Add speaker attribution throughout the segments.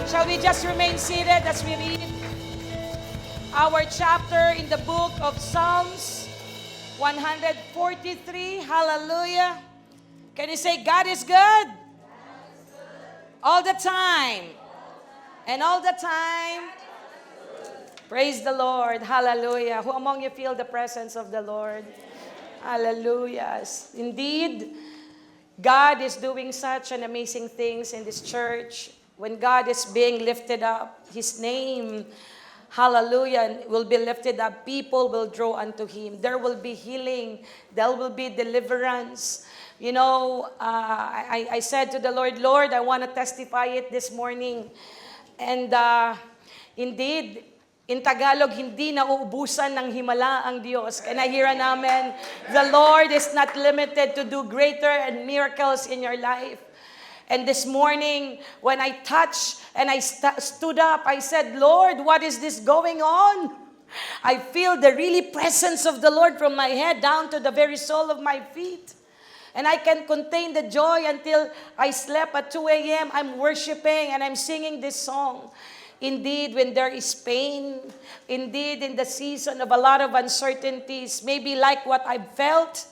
Speaker 1: Shall we just remain seated as we read our chapter in the book of Psalms 143? Hallelujah. Can you say, God is good? All the time. And all the time. Praise the Lord. Hallelujah. Who among you feel the presence of the Lord? Hallelujah. Indeed, God is doing such an amazing things in this church. When God is being lifted up, His name, hallelujah, will be lifted up. People will draw unto Him. There will be healing. There will be deliverance. You know, I said to the Lord, Lord, I want to testify it this morning. And indeed, in Tagalog, hindi nauubusan ng himala ang Diyos. Can I hear an amen? The Lord is not limited to do greater and miracles in your life. And this morning, when I touched and I stood up, I said, Lord, what is this going on? I feel the really presence of the Lord from my head down to the very sole of my feet. And I can contain the joy until I slept at 2 a.m. I'm worshiping and I'm singing this song. Indeed, when there is pain, indeed, in the season of a lot of uncertainties, maybe like what I've felt,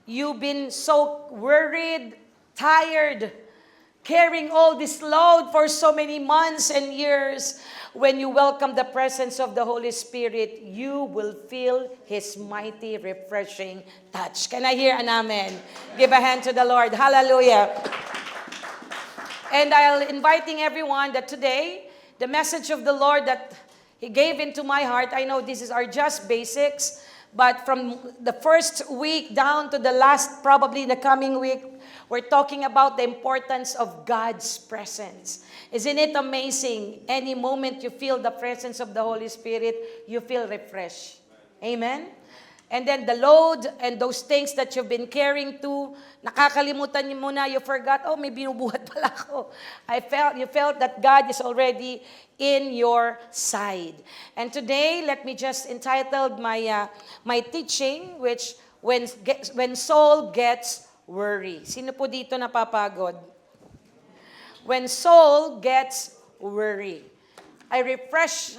Speaker 1: you've been so worried, tired, carrying all this load for so many months and years. When you welcome the presence of the Holy Spirit, you will feel His mighty, refreshing touch. Can I hear an amen? Give a hand to the Lord. Hallelujah. And I'll inviting everyone that today, the message of the Lord that He gave into my heart, I know this is our just basics, but from the first week down to the last, probably the coming week, we're talking about the importance of God's presence. Isn't it amazing? Any moment you feel the presence of the Holy Spirit, you feel refreshed. Amen? And then the load and those things that you've been carrying to, nakakalimutan niyo muna, you forgot, oh, may binubuhat pala ako. You felt that God is already in your side. And today, let me just entitle my teaching, which when soul gets worry. Sino po dito napapagod? When soul gets worry. Refreshing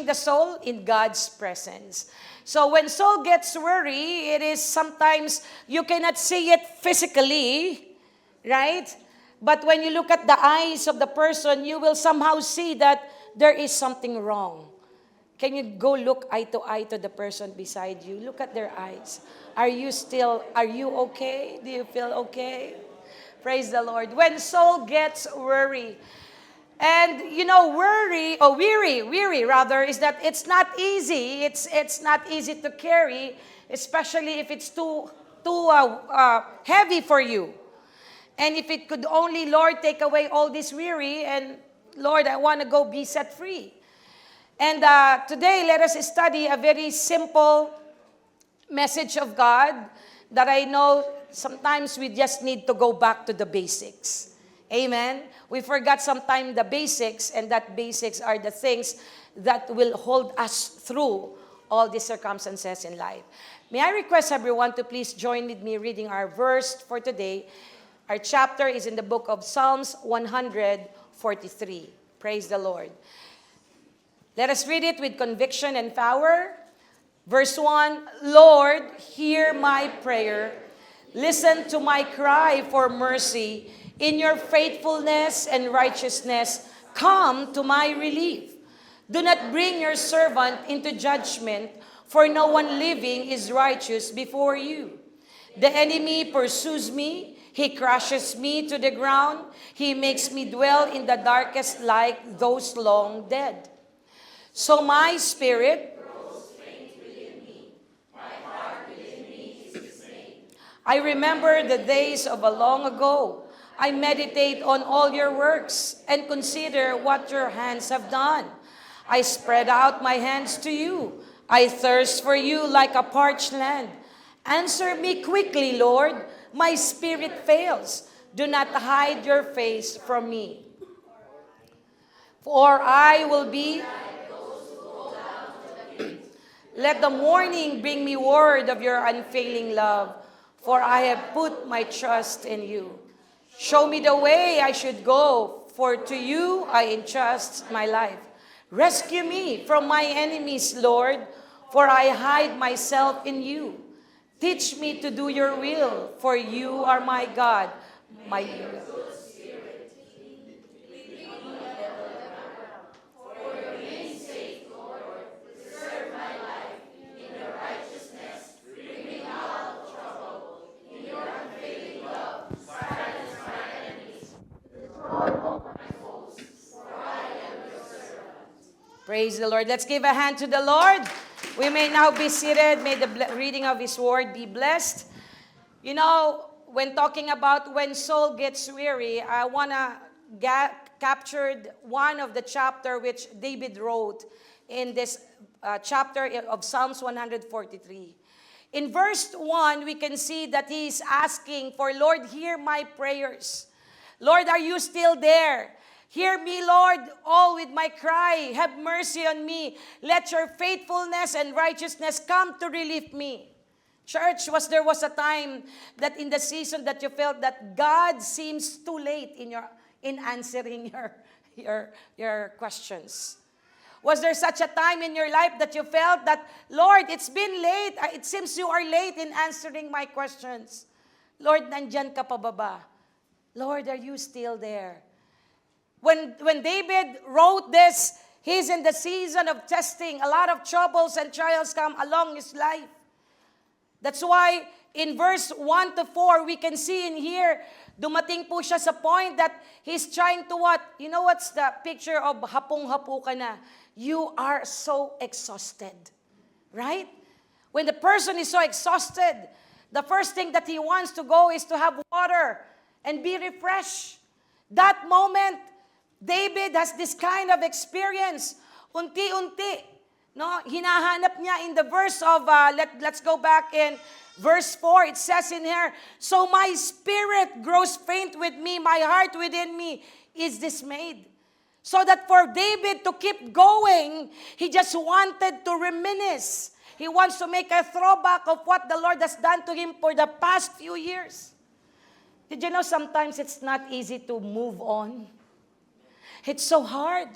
Speaker 1: the soul in God's presence. So when soul gets worry, it is sometimes you cannot see it physically, right? But when you look at the eyes of the person, you will somehow see that there is something wrong. Can you go look eye to the person beside you? Look at their eyes. Are you okay? Do you feel okay? Praise the Lord. When soul gets worry. And you know, weary rather, is that it's not easy. It's not easy to carry, especially if it's too heavy for you. And if it could only, Lord, take away all this weary, and Lord, I want to go be set free. And today, let us study a very simple message of God that I know sometimes we just need to go back to the basics. Amen? We forgot sometimes the basics, and that basics are the things that will hold us through all the circumstances in life. May I request everyone to please join with me reading our verse for today. Our chapter is in the book of Psalms 143. Praise the Lord. Let us read it with conviction and power. Verse 1, Lord, hear my prayer. Listen to my cry for mercy. In your faithfulness and righteousness, come to my relief. Do not bring your servant into judgment, for no one living is righteous before you. The enemy pursues me. He crushes me to the ground. He makes me dwell in the darkest like those long dead. So my spirit I remember the days of a long ago. I meditate on all your works and consider what your hands have done. I spread out my hands to you. I thirst for you like a parched land. Answer me quickly, Lord. My spirit fails. Do not hide your face from me. For I will be... Let the morning bring me word of your unfailing love, for I have put my trust in you. Show me the way I should go, for to you I entrust my life. Rescue me from my enemies, Lord, for I hide myself in you. Teach me to do your will, for you are my God. My Praise the Lord. Let's give a hand to the Lord. We may now be seated. May the reading of His Word be blessed. You know, when talking about when soul gets weary, I want to capture one of the chapter which David wrote in this chapter of Psalms 143. In verse 1, we can see that he is asking for, Lord, hear my prayers. Lord, are you still there? Hear me, Lord, all with my cry. Have mercy on me. Let your faithfulness and righteousness come to relieve me. Church, there was a time that in the season that you felt that God seems too late in answering your questions? Was there such a time in your life that you felt that, Lord, it's been late. It seems you are late in answering my questions. Lord, nandyan ka pa ba ba? Lord, are you still there? When David wrote this, he's in the season of testing. A lot of troubles and trials come along his life. That's why in verse 1 to 4, we can see in here, dumating po siya sa point that he's trying to what? You know what's the picture of hapong-hapo ka na? You are so exhausted. Right? When the person is so exhausted, the first thing that he wants to go is to have water and be refreshed. That moment, David has this kind of experience. Unti-unti, no? Hinahanap niya in the verse of, let's go back in verse 4. It says in here, so my spirit grows faint with me, my heart within me is dismayed. So that for David to keep going, he just wanted to reminisce. He wants to make a throwback of what the Lord has done to him for the past few years. Did you know sometimes it's not easy to move on? It's so hard.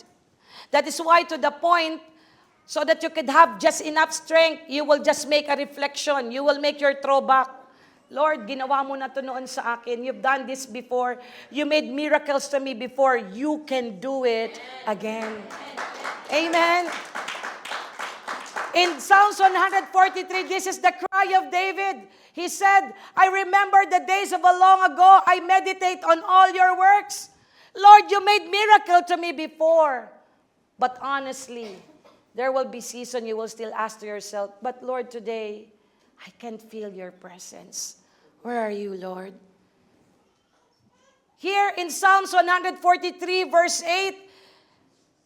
Speaker 1: That is why to the point, so that you could have just enough strength, you will just make a reflection. You will make your throwback. Lord, ginawa mo na to noon sa akin. You've done this before. You made miracles to me before. You can do it again. Amen. In Psalms 143, this is the cry of David. He said, I remember the days of a long ago. I meditate on all your works. Lord, you made miracle to me before. But honestly, there will be season you will still ask to yourself, but Lord, today, I can feel your presence. Where are you, Lord? Here in Psalms 143, verse 8,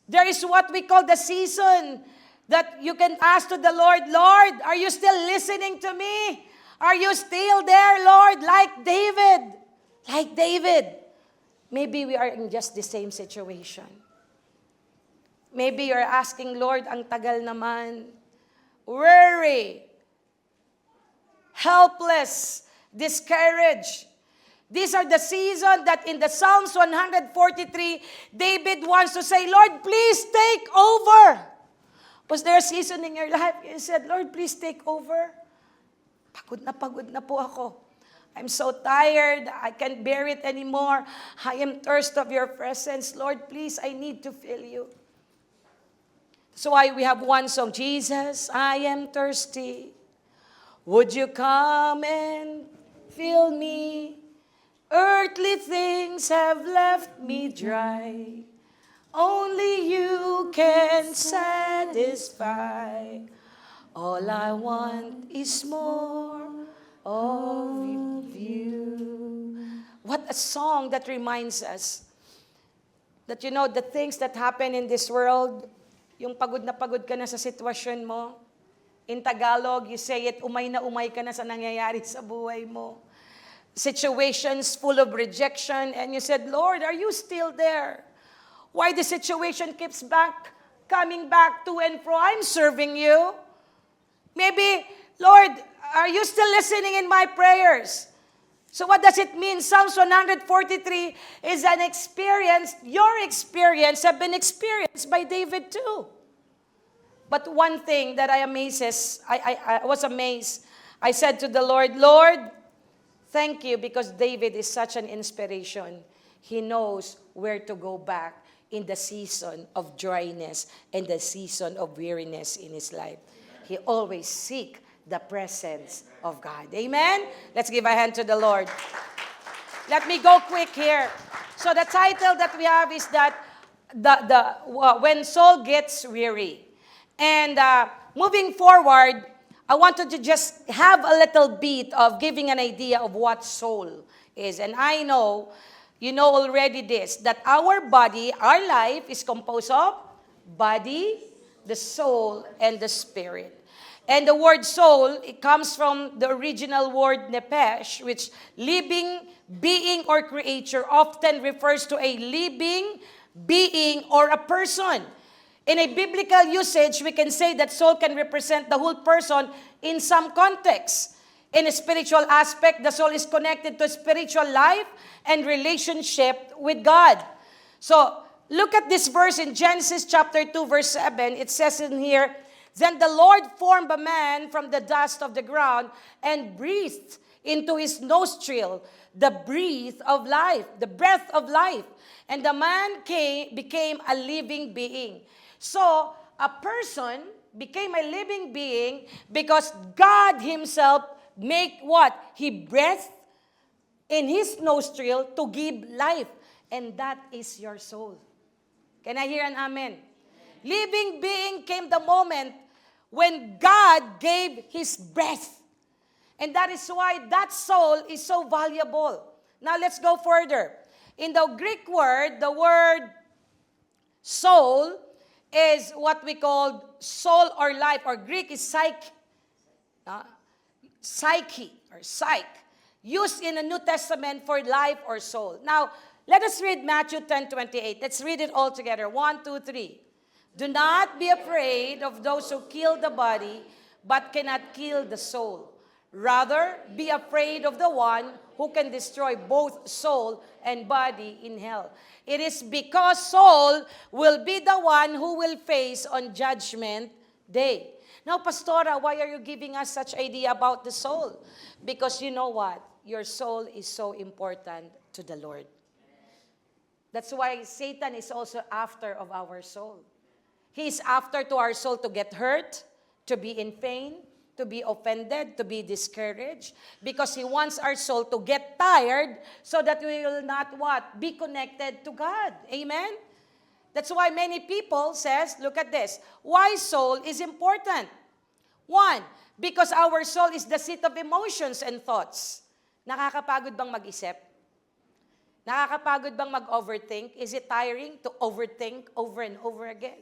Speaker 1: there is what we call the season that you can ask to the Lord, Lord, are you still listening to me? Are you still there, Lord? Like David. Like David. Maybe we are in just the same situation. Maybe you're asking, Lord, ang tagal naman. Worry. Helpless. Discouraged. These are the season that in the Psalms 143, David wants to say, Lord, please take over. Was there a season in your life you said, Lord, please take over? Pagod na po ako. I'm so tired. I can't bear it anymore. I am thirst of your presence. Lord, please, I need to feel you. So we have one song, Jesus, I am thirsty. Would you come and fill me? Earthly things have left me dry. Only you can satisfy. All I want is more of you. What a song that reminds us that, you know, the things that happen in this world, yung pagod ka na sa sitwasyon mo. In Tagalog, you say it, umay na umay ka na sa nangyayari sa buhay mo. Situations full of rejection, and you said, Lord, are you still there? Why the situation keeps coming back to and fro? I'm serving you. Maybe, Lord, are you still listening in my prayers? So what does it mean? Psalms 143 is an experience, your experience have been experienced by David too. But one thing that I was amazed. I said to the Lord, Lord, thank you because David is such an inspiration. He knows where to go back in the season of dryness and the season of weariness in his life. He always seek the presence of God. Amen? Let's give a hand to the Lord. Let me go quick here. So the title that we have is that when Saul gets weary. And moving forward, I wanted to just have a little bit of giving an idea of what soul is. And I know, you know already this, that our body, our life is composed of body, the soul, and the spirit. And the word soul, it comes from the original word nephesh, which living, being, or creature often refers to a living being or a person. In a biblical usage, we can say that soul can represent the whole person in some context. In a spiritual aspect, the soul is connected to spiritual life and relationship with God. So, look at this verse in Genesis chapter 2, verse 7. It says in here, then the Lord formed a man from the dust of the ground and breathed into his nostril the breath of life, the breath of life. And the man became a living being. So, a person became a living being because God himself make what? He breathed in his nostril to give life. And that is your soul. Can I hear an amen? Living being came the moment when God gave his breath. And that is why that soul is so valuable. Now let's go further. In the Greek word, the word soul is what we call soul or life, or Greek is psyche. Psyche or psyche, used in the New Testament for life or soul. Now, let us read Matthew 10:28. Let's read it all together. 1, 2, 3. Do not be afraid of those who kill the body, but cannot kill the soul. Rather, be afraid of the one who can destroy both soul and body in hell. It is because soul will be the one who will face on judgment day. Now, Pastora, why are you giving us such idea about the soul? Because you know what? Your soul is so important to the Lord. That's why Satan is also after of our soul. He is after to our soul to get hurt, to be in pain, to be offended, to be discouraged, because he wants our soul to get tired so that we will not what? Be connected to God. Amen? That's why many people says, look at this, why soul is important. 1, because our soul is the seat of emotions and thoughts. Nakakapagod bang mag-isip? Nakakapagod bang mag-overthink? Is it tiring to overthink over and over again?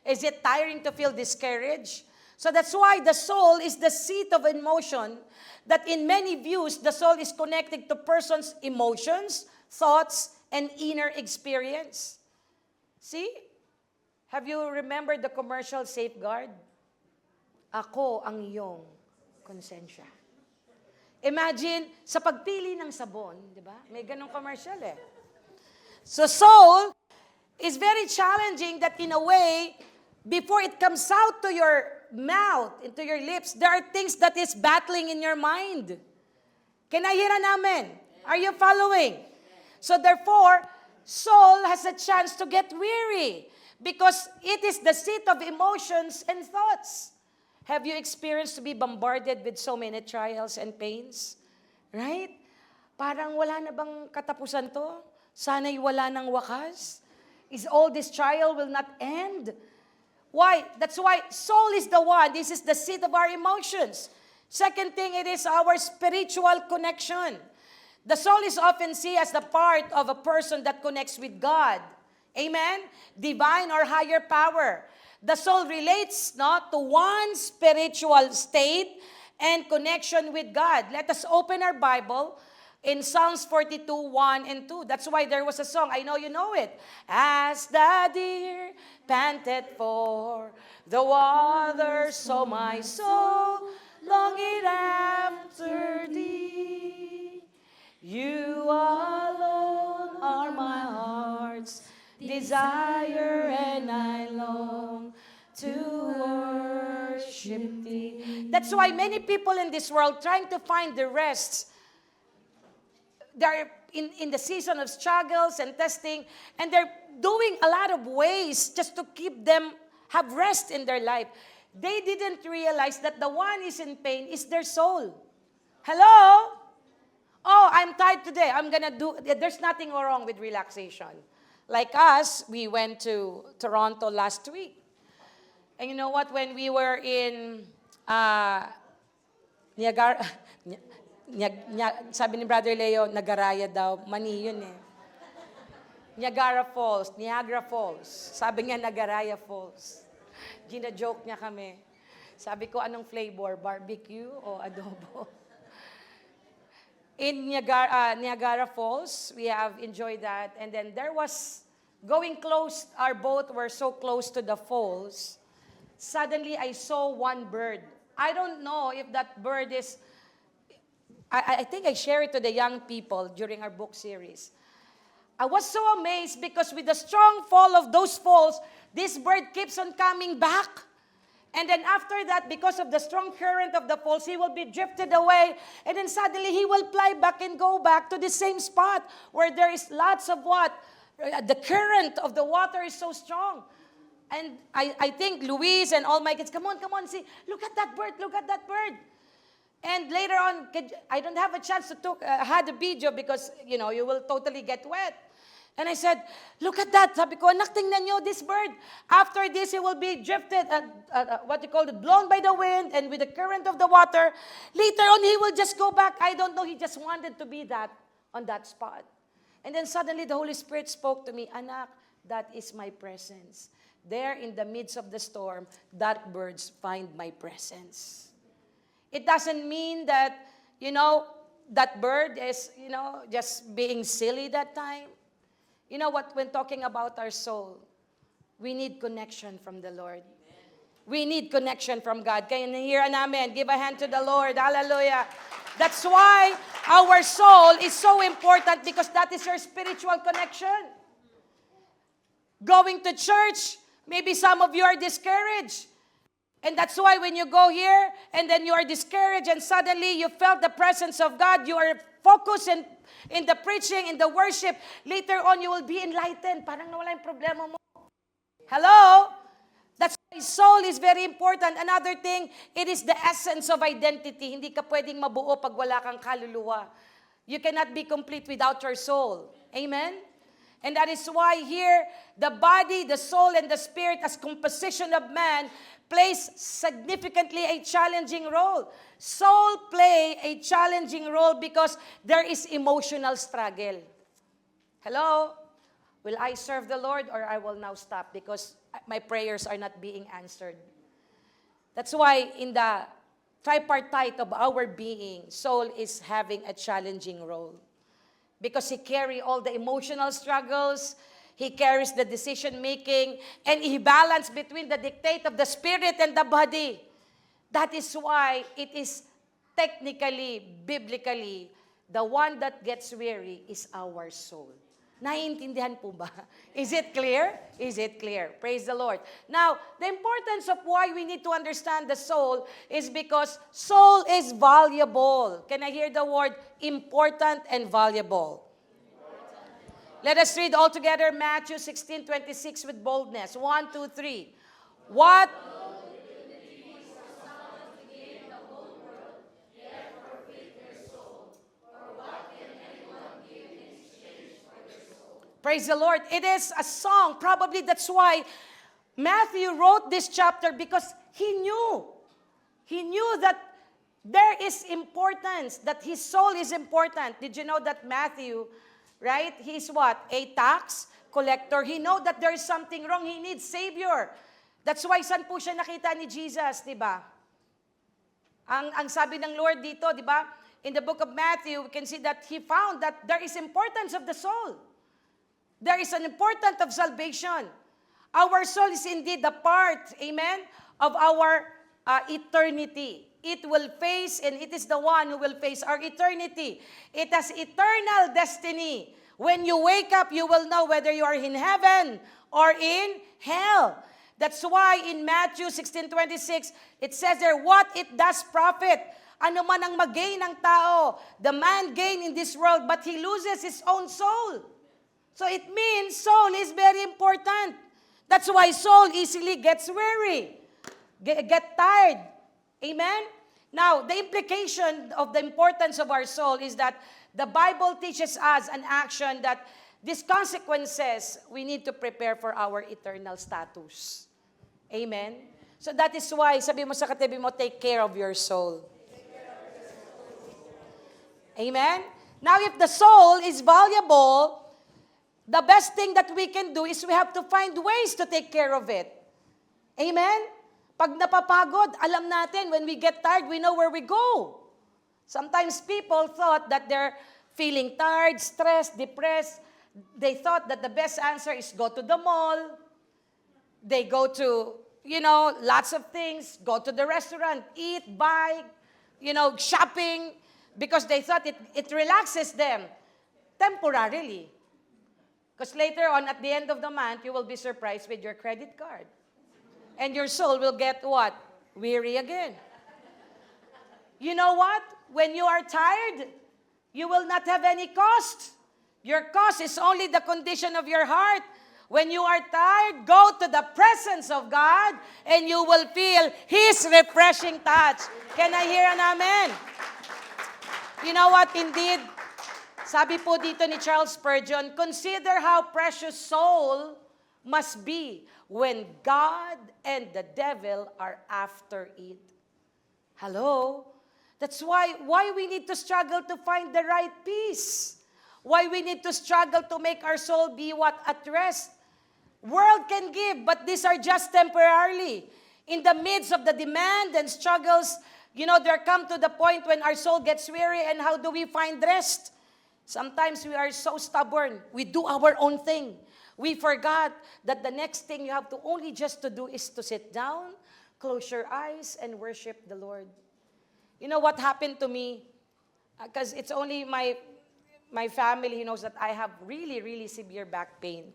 Speaker 1: Is it tiring to feel discouraged? So that's why the soul is the seat of emotion, that in many views, the soul is connected to person's emotions, thoughts, and inner experience. See? Have you remembered the commercial Safeguard? Ako ang iyong konsensya. Imagine, sa pagpili ng sabon, di ba? May ganong commercial eh. So soul is very challenging that in a way, before it comes out to your mouth, into your lips, there are things that is battling in your mind. Can I hear an amen? Are you following? So therefore, soul has a chance to get weary because it is the seat of emotions and thoughts. Have you experienced to be bombarded with so many trials and pains? Right? Parang wala na bang katapusan to? Sana'y wala nang wakas? Is all this trial will not end? Why? That's why soul is the one. This is the seat of our emotions. Second thing, it is our spiritual connection. The soul is often seen as the part of a person that connects with God. Amen? Divine or higher power. The soul relates not to one spiritual state and connection with God. Let us open our Bible in Psalms 42, 1 and 2. That's why there was a song. I know you know it. As the deer panted for the water, so my soul longed after thee. You alone are my heart's desire, and I long to worship thee. That's why many people in this world trying to find the rest. They're in the season of struggles and testing, and they're doing a lot of ways just to keep them have rest in their life. They didn't realize that the one is in pain is their soul. Hello? Oh, I'm tired today. There's nothing wrong with relaxation. Like us, we went to Toronto last week. And you know what? When we were in Niagara, sabi ni Brother Leo, Nagaraya daw. Mani yun eh. Niagara Falls. Sabi niya, Nagaraya Falls. Gina-joke niya kami. Sabi ko, anong flavor? Barbecue o adobo? In Niagara Falls, we have enjoyed that. And then there was, going close, our boat were so close to the falls. Suddenly, I saw one bird. I don't know if that bird is, I think I shared it to the young people during our book series. I was so amazed because with the strong fall of those falls, this bird keeps on coming back. And then after that, because of the strong current of the falls, he will be drifted away. And then suddenly he will fly back and go back to the same spot where there is lots of what? The current of the water is so strong. And I think Luis and all my kids, come on, see, look at that bird. And later on, I don't have a chance to had a video because, you will totally get wet. And I said, look at that. Sabi ko, anak, tingnan nyo, this bird. After this, he will be drifted, blown by the wind and with the current of the water. Later on, he will just go back. I don't know, he just wanted to be on that spot. And then suddenly, the Holy Spirit spoke to me, anak, that is my presence. There in the midst of the storm, that birds find my presence. It doesn't mean that, that bird is, just being silly that time. You know what, when talking about our soul, we need connection from the Lord. We need connection from God. Kaya hear an amen. Give a hand to the Lord. Hallelujah. That's why our soul is so important because that is your spiritual connection. Going to church, maybe some of you are discouraged. And that's why when you go here and then you are discouraged and suddenly you felt the presence of God, you are focused in the preaching, in the worship, later on you will be enlightened. Parang nawala yung problema mo. Hello? That's why soul is very important. Another thing, it is the essence of identity. Hindi ka pwedeng mabuo pag wala kang kaluluwa. You cannot be complete without your soul. Amen? And that is why here, the body, the soul, and the spirit as composition of man plays significantly a challenging role. Soul play a challenging role because there is emotional struggle. Hello? Will I serve the Lord or I will now stop because my prayers are not being answered? That's why in the tripartite of our being, soul is having a challenging role. Because he carries all the emotional struggles, he carries the decision-making, and he balances between the dictate of the spirit and the body. That is why it is technically, biblically, the one that gets weary is our soul. Naiintindihan po ba? Is it clear? Is it clear? Praise the Lord. Now, the importance of why we need to understand the soul is because soul is valuable. Can I hear the word important and valuable? Let us read all together Matthew 16:26 with boldness. 1, 2, 3. What? Praise the Lord. It is a song. Probably that's why Matthew wrote this chapter because he knew. He knew that there is importance, that his soul is important. Did you know that Matthew, right? He's what? A tax collector. He know that there is something wrong. He needs Savior. That's why saan po siya nakita ni Jesus, di ba? Ang sabi ng Lord dito, di ba? In the book of Matthew, we can see that he found that there is importance of the soul. There is an importance of salvation. Our soul is indeed the part, amen, of our eternity. it will face, and it is the one who will face our eternity. It has eternal destiny. When you wake up, you will know whether you are in heaven or in hell. That's why in Matthew 16:26, it says there, what it does profit. Ano man ang mag-gain ng tao, the man gain in this world, but he loses his own soul. So it means soul is very important. That's why soul easily gets weary, get tired. Amen? Now, the implication of the importance of our soul is that the Bible teaches us an action that these consequences, we need to prepare for our eternal status. Amen? So that is why, sabi mo sa katabi mo, take care of your soul. Amen? Now, if the soul is valuable, the best thing that we can do is we have to find ways to take care of it. Amen? Pag napapagod, alam natin, when we get tired, we know where we go. Sometimes people thought that they're feeling tired, stressed, depressed. They thought that the best answer is go to the mall. They go to, lots of things. Go to the restaurant, eat, buy, shopping. Because they thought it relaxes them temporarily. Because later on, at the end of the month, you will be surprised with your credit card. And your soul will get what? Weary again. You know what? When you are tired, you will not have any cost. Your cost is only the condition of your heart. When you are tired, go to the presence of God and you will feel His refreshing touch. Can I hear an amen? You know what? Indeed, sabi po dito ni Charles Spurgeon, consider how precious soul must be when God and the devil are after it. Hello? That's why we need to struggle to find the right peace. Why we need to struggle to make our soul be at rest. World can give, but these are just temporarily. In the midst of the demand and struggles, there come to the point when our soul gets weary, and how do we find rest? Sometimes we are so stubborn. We do our own thing. We forgot that the next thing you have to only just to do is to sit down, close your eyes, and worship the Lord. You know what happened to me? Because it's only my family who knows that I have really, really severe back pain.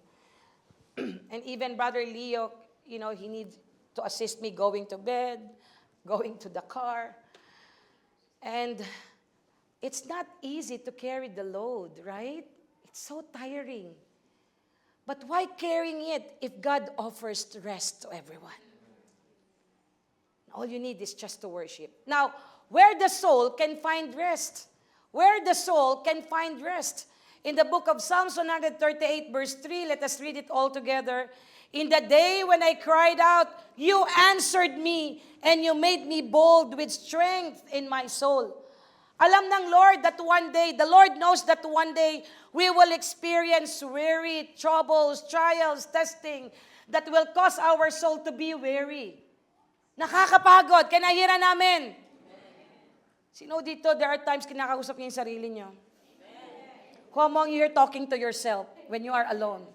Speaker 1: And even Brother Leo, he needs to assist me going to bed, going to the car. And it's not easy to carry the load, right? It's so tiring. But why carrying it if God offers rest to everyone? All you need is just to worship. Now, where the soul can find rest. Where the soul can find rest. In the book of Psalms 138 verse 3, let us read it all together. In the day when I cried out, you answered me, and you made me bold with strength in my soul. Alam ng Lord that one day, the Lord knows that one day, we will experience weary, troubles, trials, testing, that will cause our soul to be weary. Nakakapagod. Can I hear an amen? Sino dito, there are times kinakausap niyo yung sarili niyo? Who among you here talking to yourself when you are alone?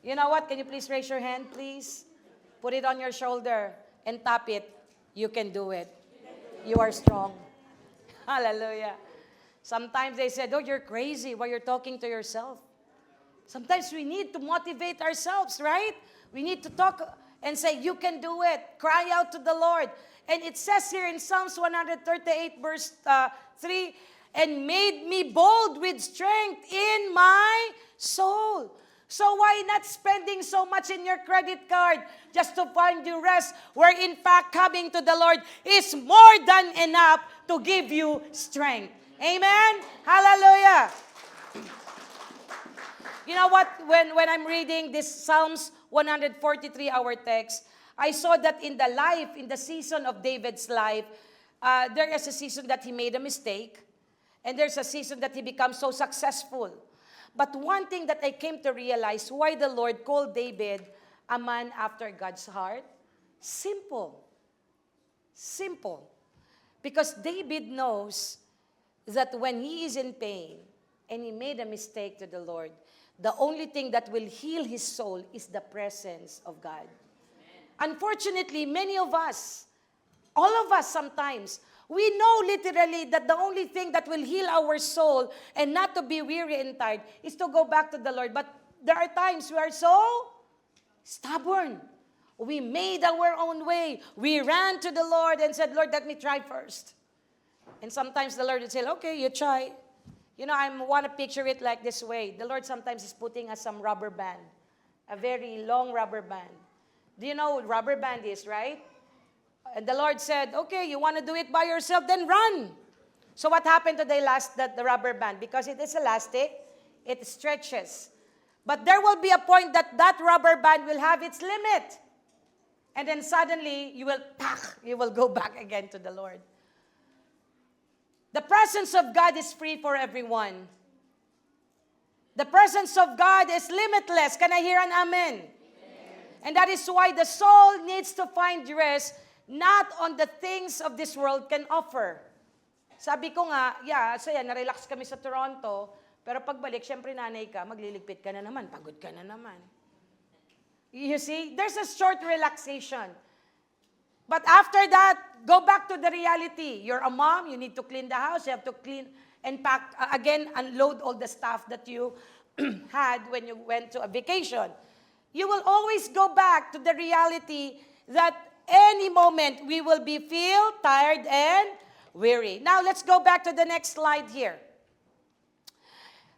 Speaker 1: You know what? Can you please raise your hand, please? Put it on your shoulder and tap it. You can do it. You are strong. Hallelujah. Sometimes they said, oh, you're crazy while you're talking to yourself. Sometimes we need to motivate ourselves, right? We need to talk and say, you can do it. Cry out to the Lord. And it says here in Psalms 138 verse 3, and made me bold with strength in my soul. So why not spending so much in your credit card just to find you rest, where in fact coming to the Lord is more than enough to give you strength. Amen? Hallelujah. You know what? When I'm reading this Psalms 143, our text, I saw that in the season of David's life, there is a season that he made a mistake, and there's a season that he becomes so successful. But one thing that I came to realize, why the Lord called David a man after God's heart, simple. Simple. Because David knows that when he is in pain and he made a mistake to the Lord, the only thing that will heal his soul is the presence of God. Unfortunately, many of us, All of us sometimes, we know literally that the only thing that will heal our soul and not to be weary and tired is to go back to the Lord. But there are times we are so stubborn. We made our own way. We ran to the Lord and said, Lord, let me try first. And sometimes the Lord would say, okay, you try. You know, I want to picture it like this way. The Lord sometimes is putting us some rubber band, a very long rubber band. Do you know what rubber band is, right? And the Lord said, okay, you want to do it by yourself, then run. So what happened to the rubber band? Because it is elastic, it stretches. But there will be a point that rubber band will have its limit. And then suddenly, you will go back again to the Lord. The presence of God is free for everyone. The presence of God is limitless. Can I hear an amen? Amen. And that is why the soul needs to find rest not on the things of this world can offer. Sabi ko nga, saya, na-relax kami sa Toronto, pero pagbalik, syempre nanay ka, magliligpit ka na naman, pagod ka na naman. You see, there's a short relaxation. But after that, go back to the reality. You're a mom, you need to clean the house, you have to clean and pack, again, unload all the stuff that you had when you went to a vacation. You will always go back to the reality that any moment we will feel tired and weary. Now, let's go back to the next slide here.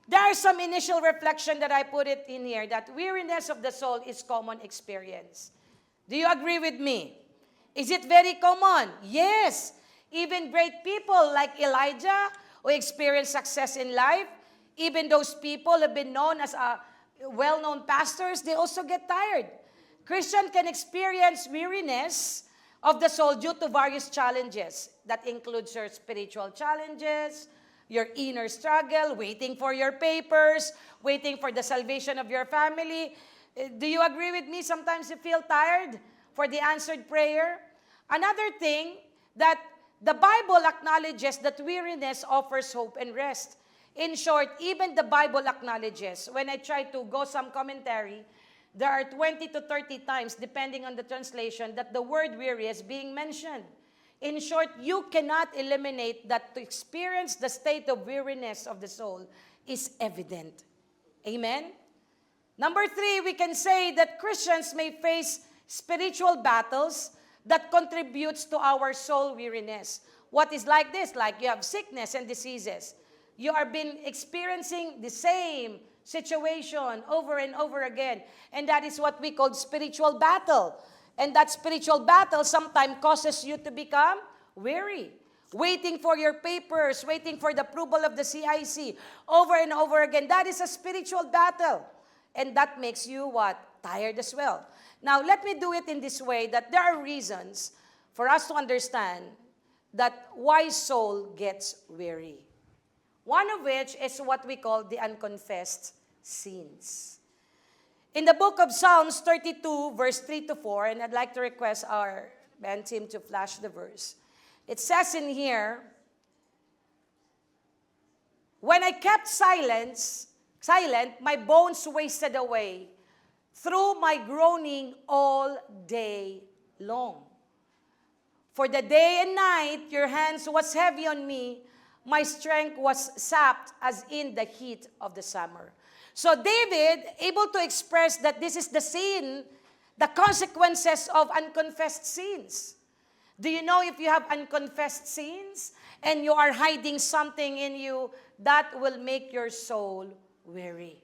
Speaker 1: There are some initial reflection that I put it in here, that weariness of the soul is common experience. Do you agree with me? Is it very common? Yes. Even great people like Elijah, who experienced success in life, even those people have been known as well-known pastors, they also get tired. Christian can experience weariness of the soul due to various challenges. That includes your spiritual challenges, your inner struggle, waiting for your papers, waiting for the salvation of your family. Do you agree with me? Sometimes you feel tired for the answered prayer. Another thing, that the Bible acknowledges that weariness offers hope and rest. In short, even the Bible acknowledges, when I try to go some commentary, there are 20 to 30 times, depending on the translation, that the word weary is being mentioned. In short, you cannot eliminate that to experience the state of weariness of the soul is evident. Amen? Number 3, we can say that Christians may face spiritual battles that contributes to our soul weariness. What is like this? Like you have sickness and diseases. You are been experiencing the same situation over and over again. And that is what we call spiritual battle. And that spiritual battle sometimes causes you to become weary. Waiting for your papers, waiting for the approval of the CIC, over and over again. That is a spiritual battle. And that makes you what? Tired as well. Now, let me do it in this way, that there are reasons for us to understand that why soul gets weary. One of which is what we call the unconfessed sins. In the book of Psalms 32, verse 3 to 4, and I'd like to request our band team to flash the verse. It says in here, when I kept silent, my bones wasted away through my groaning all day long. For the day and night your hands was heavy on me, my strength was sapped as in the heat of the summer. So David, able to express that this is the sin, the consequences of unconfessed sins. Do you know if you have unconfessed sins and you are hiding something in you, that will make your soul weary?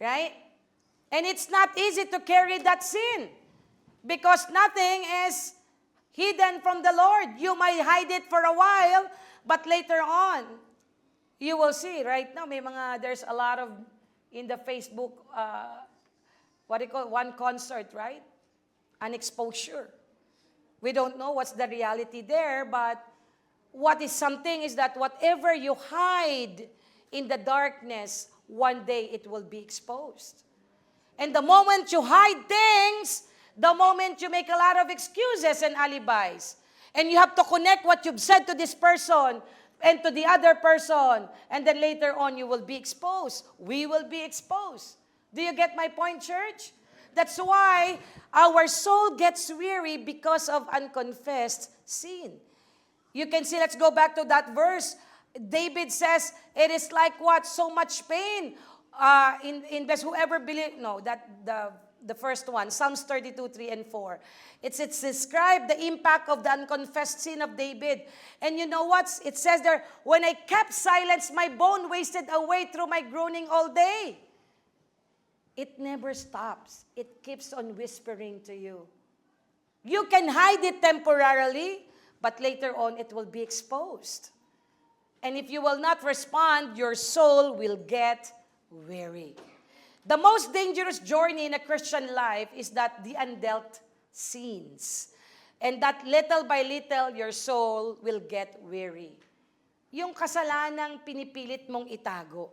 Speaker 1: Right? And it's not easy to carry that sin because nothing is hidden from the Lord. You might hide it for a while, but later on, you will see. Right now, there's a lot of, in the Facebook, one concert, right? An exposure. We don't know what's the reality there, but what is something is that whatever you hide in the darkness, one day it will be exposed. And the moment you hide things, the moment you make a lot of excuses and alibis, and you have to connect what you've said to this person and to the other person, and then later on you will be exposed. We will be exposed. Do you get my point, church? That's why our soul gets weary because of unconfessed sin. You can see, let's go back to that verse. David says, it is like what? So much pain. In this, whoever believe, no, that the first one, Psalms 32, 3 and 4. It's described the impact of the unconfessed sin of David. And you know what? It says there, when I kept silence, my bone wasted away through my groaning all day. It never stops. It keeps on whispering to you. You can hide it temporarily, but later on it will be exposed. And if you will not respond, your soul will get weary. The most dangerous journey in a Christian life is that the undealt sins. And that little by little, your soul will get weary. Yung kasalanang pinipilit mong itago.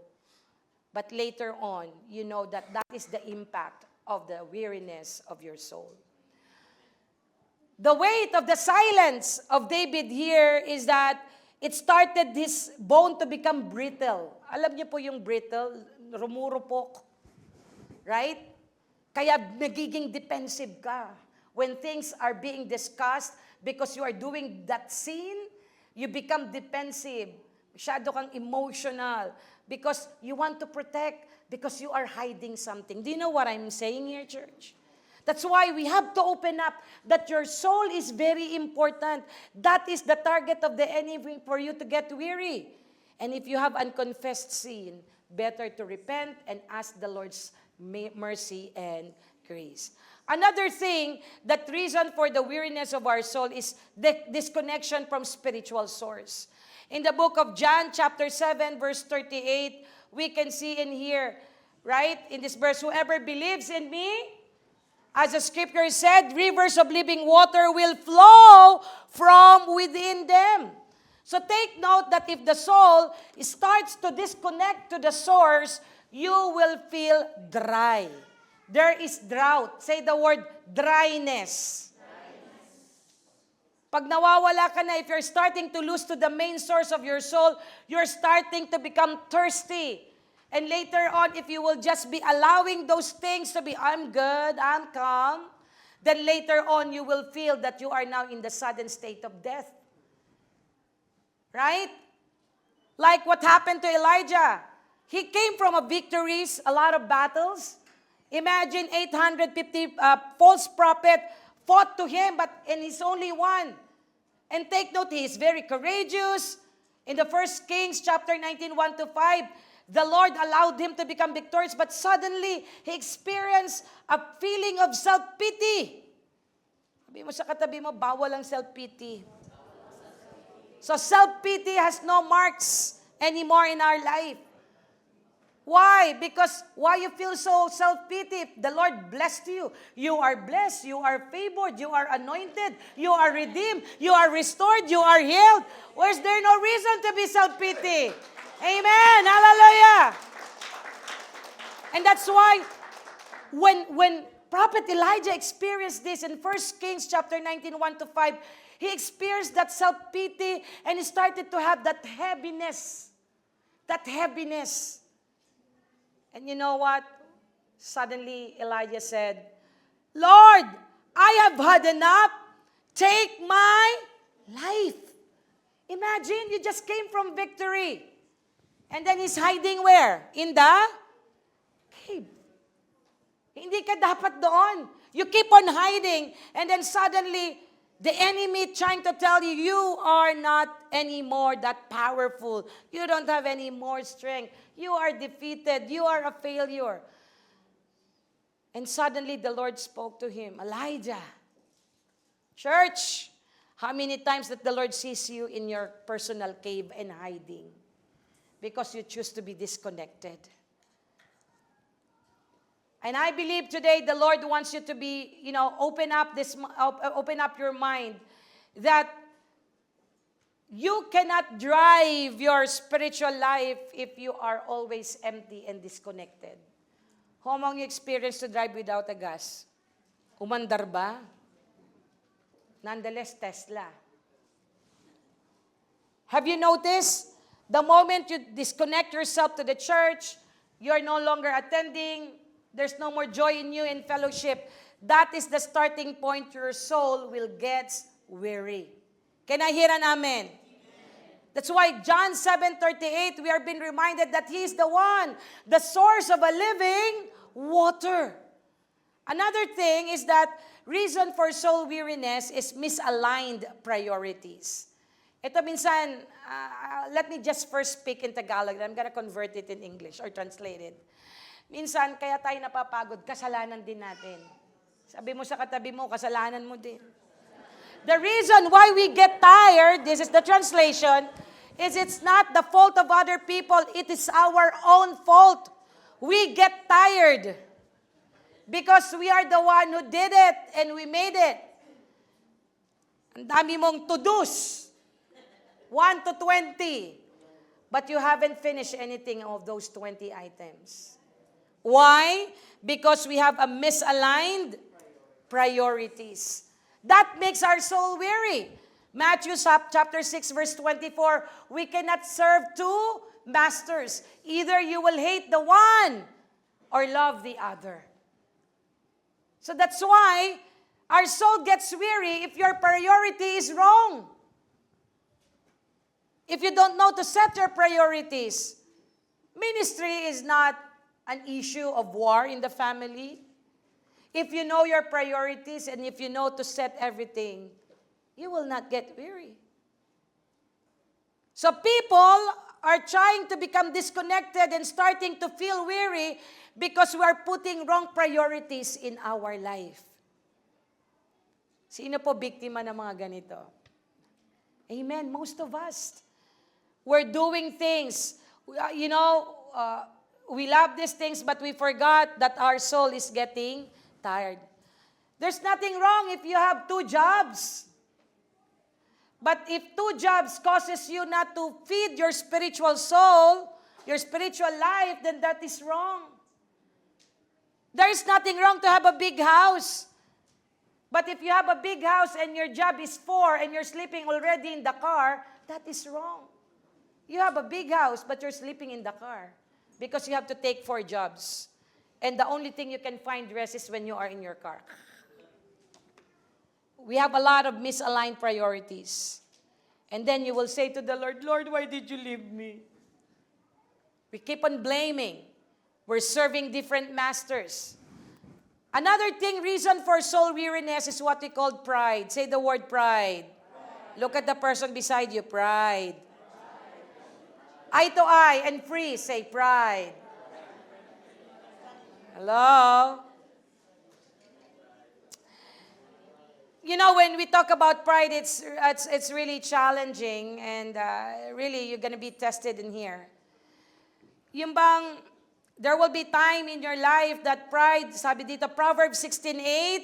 Speaker 1: But later on, you know that that is the impact of the weariness of your soul. The weight of the silence of David here is that it started his bone to become brittle. Alam niyo po yung brittle, rumurupok. Right? Kaya nagiging defensive ka. When things are being discussed, because you are doing that sin, you become defensive. Masyado kang emotional. Because you want to protect, because you are hiding something. Do you know what I'm saying here, church? That's why we have to open up that your soul is very important. That is the target of the enemy for you to get weary. And if you have unconfessed sin, better to repent and ask the Lord's mercy and grace. Another thing, that reason for the weariness of our soul is the disconnection from spiritual source. In the book of John, chapter 7, verse 38, we can see in here, right, in this verse, whoever believes in me, as the scripture said, rivers of living water will flow from within them. So take note that if the soul starts to disconnect to the source, you will feel dry. There is drought. Say the word dryness. Pag nawawala ka na, if you're starting to lose to the main source of your soul, you're starting to become thirsty. And later on, if you will just be allowing those things to be, I'm good, I'm calm, then later on, you will feel that you are now in the sudden state of death. Right? Like what happened to Elijah. He came from a victories, a lot of battles. Imagine 850 false prophet fought to him, and he's only one. And take note, he is very courageous. In the 1 Kings chapter 19, 1-5, the Lord allowed him to become victorious, but suddenly, he experienced a feeling of self-pity. Sabi mo sa katabi mo, bawal ang self-pity. So self-pity has no marks anymore in our life. Why? Because why you feel so self-pity? The Lord blessed you. You are blessed. You are favored. You are anointed. You are redeemed. You are restored. You are healed. Where's there no reason to be self-pity? Amen. Hallelujah. And that's why when Prophet Elijah experienced this in 1 Kings chapter 19, 1-5, he experienced that self-pity and he started to have that heaviness. That heaviness. And you know what? Suddenly, Elijah said, Lord, I have had enough. Take my life. Imagine, you just came from victory. And then he's hiding where? In the cave. Hindi ka dapat doon. You keep on hiding. And then suddenly, the enemy trying to tell you, you are not anymore that powerful. You don't have any more strength. You are defeated. You are a failure. And suddenly the Lord spoke to him, Elijah, church, how many times that the Lord sees you in your personal cave and hiding? Because you choose to be disconnected. And I believe today the Lord wants you to be, open up your mind that you cannot drive your spiritual life if you are always empty and disconnected. How long you experience to drive without a gas? Umandar ba? Nonetheless, Tesla. Have you noticed? The moment you disconnect yourself to the church, you're no longer attending, there's no more joy in you in fellowship, that is the starting point. Your soul will get weary. Can I hear an amen? That's why John 7:38, we are being reminded that He is the one, the source of a living water. Another thing is that reason for soul weariness is misaligned priorities. Ito minsan, let me just first speak in Tagalog. I'm gonna convert it in English or translate it. Minsan, kaya tayo napapagod, kasalanan din natin. Sabi mo sa katabi mo, kasalanan mo din. The reason why we get tired, this is the translation, is it's not the fault of other people, it is our own fault. We get tired because we are the one who did it and we made it. Ang dami mong to-dos. 1 to 20. But you haven't finished anything of those 20 items. Why? Because we have a misaligned priorities. That makes our soul weary. Matthew chapter 6 verse 24, we cannot serve two masters. Either you will hate the one or love the other. So that's why our soul gets weary if your priority is wrong. If you don't know to set your priorities, ministry is not an issue of war in the family. If you know your priorities and if you know to set everything, you will not get weary. So people are trying to become disconnected and starting to feel weary because we are putting wrong priorities in our life. Sino po biktima ng mga ganito? Amen. Most of us. We're doing things. We love these things, but we forgot that our soul is getting tired. There's nothing wrong if you have 2 jobs. But if 2 jobs causes you not to feed your spiritual soul, your spiritual life, then that is wrong. There is nothing wrong to have a big house. But if you have a big house and your job is 4 and you're sleeping already in the car, that is wrong. You have a big house, but you're sleeping in the car because you have to take 4 jobs. And the only thing you can find rest is when you are in your car. We have a lot of misaligned priorities. And then you will say to the Lord, Lord, why did you leave me? We keep on blaming. We're serving different masters. Another reason for soul weariness is what we call pride. Say the word pride. Look at the person beside you, pride. Eye to eye and free, say pride. Hello? You know, when we talk about pride, it's really challenging and really you're gonna be tested in here. Yung bang, there will be time in your life that pride, sabi dito, Proverbs 16:8,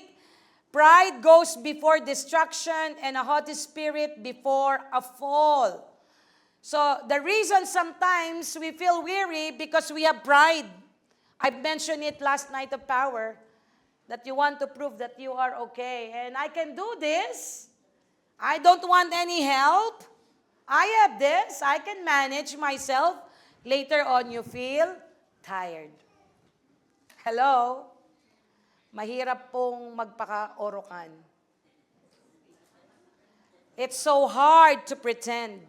Speaker 1: pride goes before destruction and a haughty spirit before a fall. So the reason sometimes we feel weary because we have pride. I mentioned it last night of power, that you want to prove that you are okay. And I can do this. I don't want any help. I have this. I can manage myself. Later on, you feel tired. Hello? Mahirap pong magpaka-orokan. It's so hard to pretend.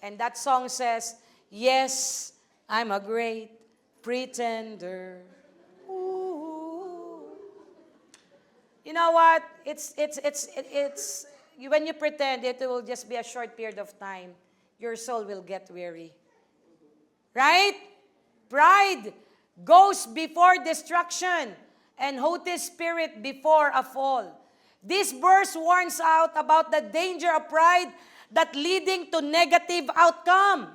Speaker 1: And that song says, yes, I'm a great pretender. Ooh. You know what? It's when you pretend, it will just be a short period of time. Your soul will get weary. Right? Pride goes before destruction and haughty spirit before a fall. This verse warns out about the danger of pride that leading to negative outcome.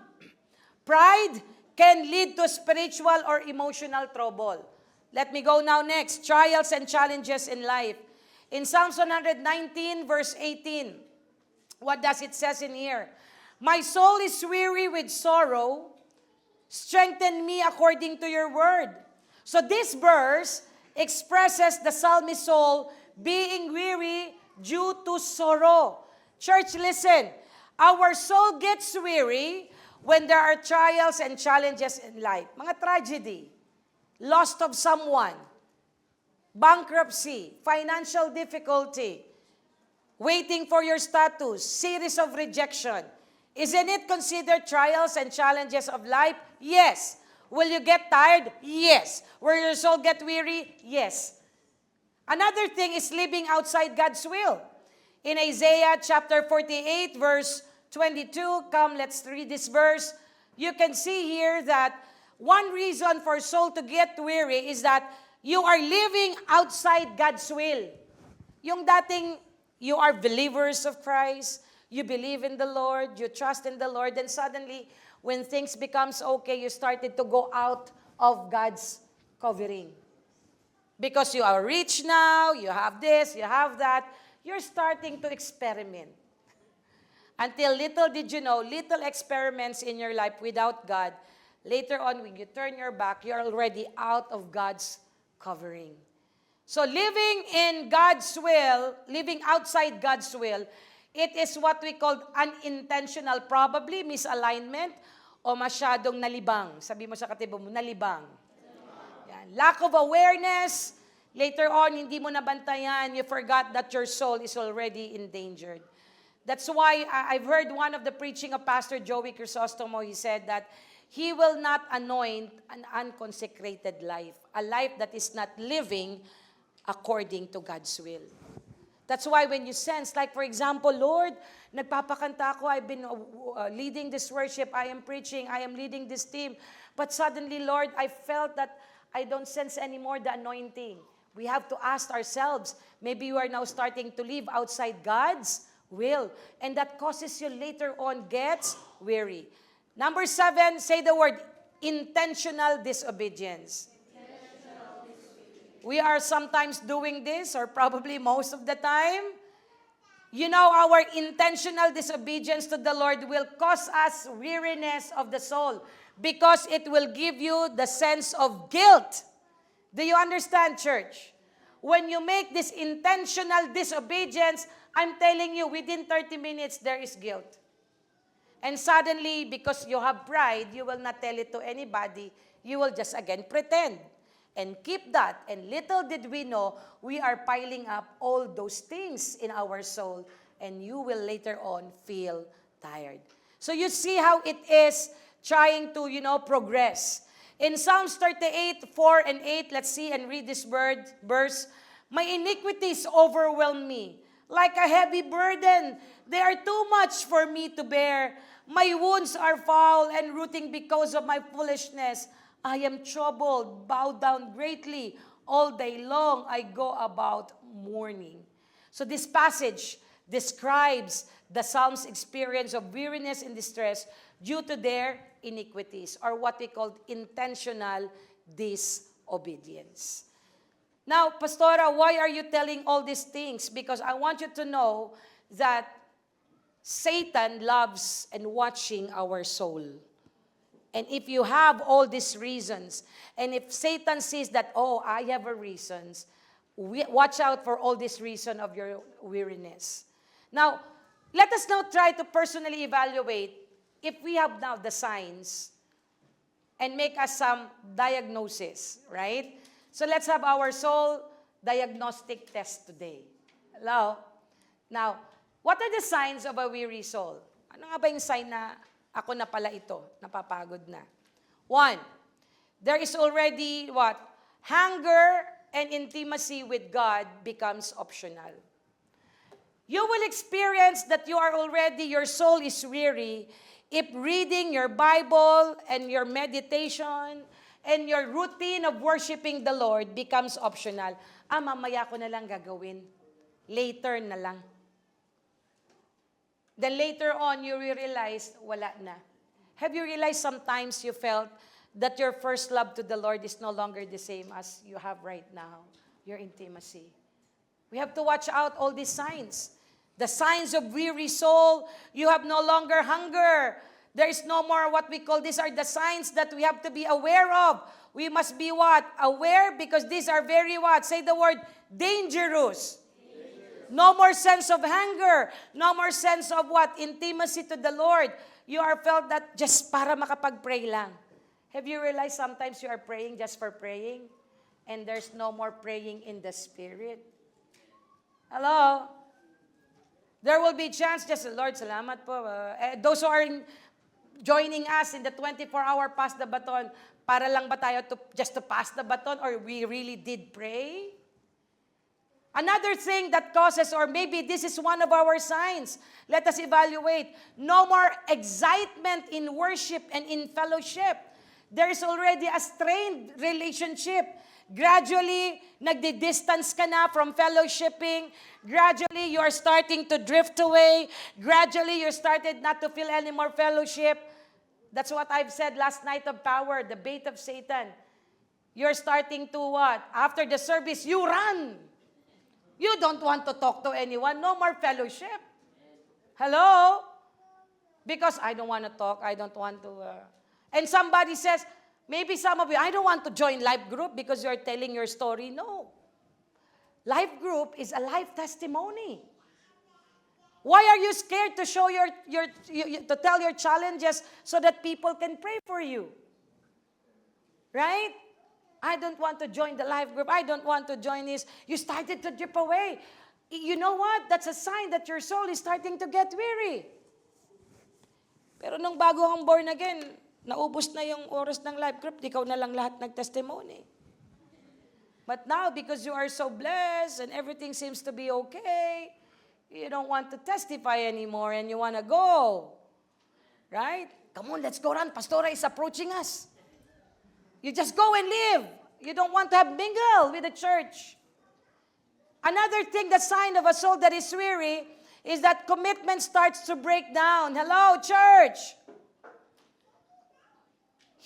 Speaker 1: Pride can lead to spiritual or emotional trouble. Let me go now next. Trials and challenges in life. In Psalms 119 verse 18, what does it says in here? My soul is weary with sorrow. Strengthen me according to your word. So this verse expresses the psalmist's soul being weary due to sorrow. Church, listen. Our soul gets weary when there are trials and challenges in life. Mga tragedy. loss of someone, bankruptcy, financial difficulty, waiting for your status, series of rejection. Isn't it considered trials and challenges of life? Yes. Will you get tired? Yes. Will your soul get weary? Yes. Another thing is living outside God's will. In Isaiah chapter 48, verse 22, come, let's read this verse. You can see here that one reason for soul to get weary is that you are living outside God's will. Yung dating you are believers of Christ, you believe in the Lord, you trust in the Lord, then suddenly, when things becomes okay, you started to go out of God's covering. Because you are rich now, you have this, you have that, you're starting to experiment. Until little did you know, little experiments in your life without God, later on when you turn your back, you're already out of God's covering. So living in God's will, living outside God's will, it is what we call unintentional, probably misalignment, o masyadong nalibang. Sabi mo sa katibo mo, nalibang. Yan. Lack of awareness, later on, hindi mo nabantayan, you forgot that your soul is already endangered. That's why I've heard one of the preaching of Pastor Joey Crisostomo, he said that he will not anoint an unconsecrated life, a life that is not living according to God's will. That's why when you sense, like for example, Lord, nagpapakanta ako, I've been leading this worship, I am preaching, I am leading this team, but suddenly, Lord, I felt that I don't sense anymore the anointing. We have to ask ourselves, maybe you are now starting to live outside God's will, and that causes you later on gets weary. Number 7, say the word, intentional disobedience. We are sometimes doing this, or probably most of the time. You know, our intentional disobedience to the Lord will cause us weariness of the soul because it will give you the sense of guilt. Do you understand, church? When you make this intentional disobedience, I'm telling you, within 30 minutes, there is guilt. And suddenly, because you have pride, you will not tell it to anybody. You will just again pretend. And keep that. And little did we know, we are piling up all those things in our soul. And you will later on feel tired. So you see how it is trying to, progress. In Psalms 38, 4 and 8, let's see and read this verse. My iniquities overwhelm me like a heavy burden. They are too much for me to bear. My wounds are foul and rooting because of my foolishness. I am troubled, bowed down greatly. All day long I go about mourning. So this passage describes the psalm's experience of weariness and distress due to their iniquities, or what we call intentional disobedience. Now, Pastora, why are you telling all these things? Because I want you to know that Satan loves and watching our soul. And if you have all these reasons, and if Satan sees that, oh, I have a reasons, watch out for all this reason of your weariness. Now, let us now try to personally evaluate if we have now the signs and make us some diagnosis, right? So let's have our soul diagnostic test today. Hello? Now, what are the signs of a weary soul? Ano nga ba yung sign na ako na pala ito, napapagod na? 1, there is already what? Hunger and intimacy with God becomes optional. You will experience that your soul is weary if reading your Bible and your meditation and your routine of worshiping the Lord becomes optional. Mamaya ko na lang gagawin. Later na lang. Then later on, you realize, wala na. Have you realized sometimes you felt that your first love to the Lord is no longer the same as you have right now? Your intimacy. We have to watch out all these signs. The signs of weary soul, you have no longer hunger. There is no more what we call, these are the signs that we have to be aware of. We must be what? Aware, because these are very what? Say the word, dangerous. No more sense of hunger. No more sense of what? Intimacy to the Lord. You are felt that just para makapag-pray lang. Have you realized sometimes you are praying just for praying and there's no more praying in the Spirit? Hello? There will be chance just, Lord, salamat po. Those who are joining us in the 24-hour Pass the Baton, para lang ba tayo just to pass the baton or we really did pray? Another thing that causes, or maybe this is one of our signs, let us evaluate. No more excitement in worship and in fellowship. There is already a strained relationship. Gradually, nagdi-distance ka na from fellowshipping. Gradually, you are starting to drift away. Gradually, you started not to feel any more fellowship. That's what I've said last night of power, the bait of Satan. You're starting to what? After the service, you run. You don't want to talk to anyone. No more fellowship. Hello? Because I don't want to talk. I don't want to... And somebody says, maybe some of you, I don't want to join life group because you're telling your story. No. Life group is a life testimony. Why are you scared to show to tell your challenges so that people can pray for you? Right? I don't want to join the life group. I don't want to join this. You started to drip away. You know what? That's a sign that your soul is starting to get weary. Pero nung bago kang born again, naubos na yung oras ng life group, ikaw na lang lahat nag-testimony. But now, because you are so blessed and everything seems to be okay, you don't want to testify anymore and you want to go. Right? Come on, let's go run. Pastora is approaching us. You just go and live. You don't want to have mingle with the church. Another thing, the sign of a soul that is weary, is that commitment starts to break down. Hello, church.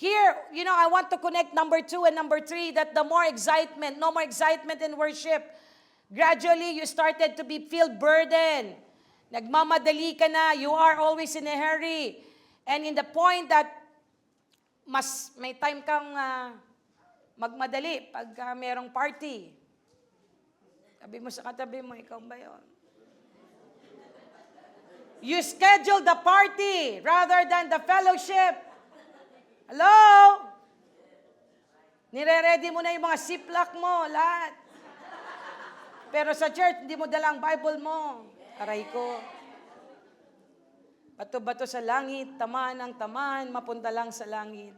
Speaker 1: Here, I want to connect number 2 and number 3, that the more excitement, no more excitement in worship. Gradually, you started to feel burdened. Nagmamadali ka na. You are always in a hurry. And in the point that mas may time kang magmadali pag merong party. Sabi mo sa katabi mo, ikaw ba yun? You schedule the party rather than the fellowship. Hello? Nire-ready mo na yung mga ziplock mo, lahat. Pero sa church, hindi mo dala ang Bible mo. Aray ko. Bato-bato sa langit, tamaan ang tamaan, mapunta lang sa langit.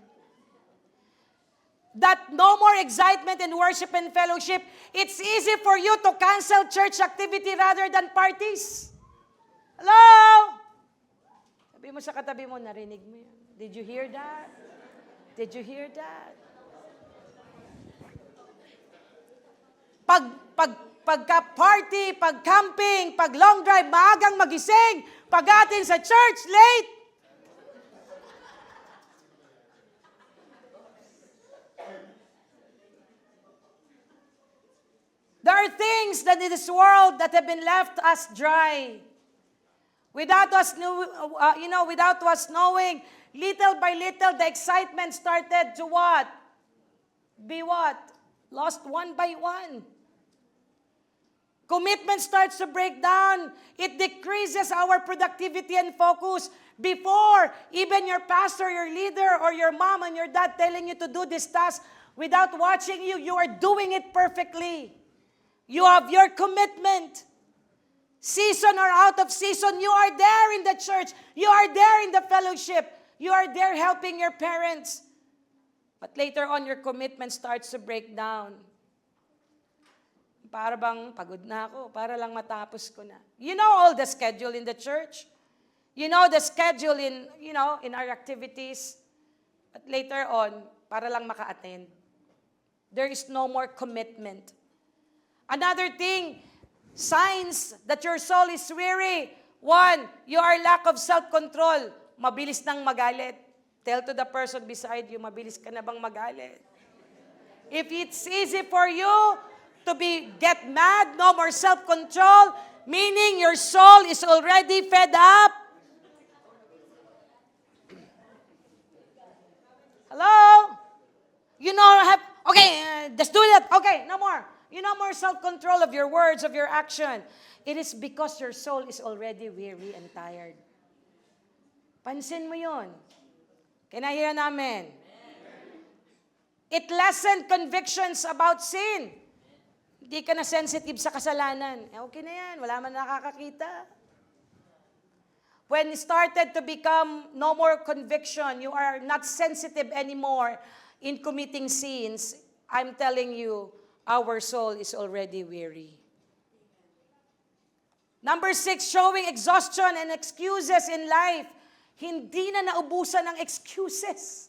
Speaker 1: That no more excitement in worship and fellowship, it's easy for you to cancel church activity rather than parties. Hello? Sabi mo sa katabi mo, narinig mo yan. Did you hear that? Did you hear that? Pagka-party, pag-camping, pag-long drive, maagang magising, pag-atin sa church, late. There are things that in this world that have been left us dry. Without us knowing, little by little, the excitement started to what? Be what? Lost one by one. Commitment starts to break down. It decreases our productivity and focus. Before, even your pastor, your leader, or your mom and your dad telling you to do this task, without watching you, you are doing it perfectly. You have your commitment. Season or out of season, you are there in the church. You are there in the fellowship. You are there helping your parents. But later on, your commitment starts to break down. Para bang pagod na ako, para lang matapos ko na. You know all the schedule in the church. You know the schedule in our activities. But later on, para lang maka-attend. There is no more commitment. Another thing, signs that your soul is weary. 1, you are lack of self-control. Mabilis nang magalit. Tell to the person beside you, mabilis ka na bang magalit? If it's easy for you to get mad, no more self-control, meaning your soul is already fed up. Hello? Just do that. Okay, no more. No more self-control of your words, of your action. It is because your soul is already weary and tired. Pansin mo yun. Can I hear an amen? It lessened convictions about sin. Hindi ka na sensitive sa kasalanan. Okay na yan, wala man nakakakita. When it started to become no more conviction, you are not sensitive anymore in committing sins, I'm telling you, our soul is already weary. Number 6, showing exhaustion and excuses in life. Hindi na naubusan ng excuses.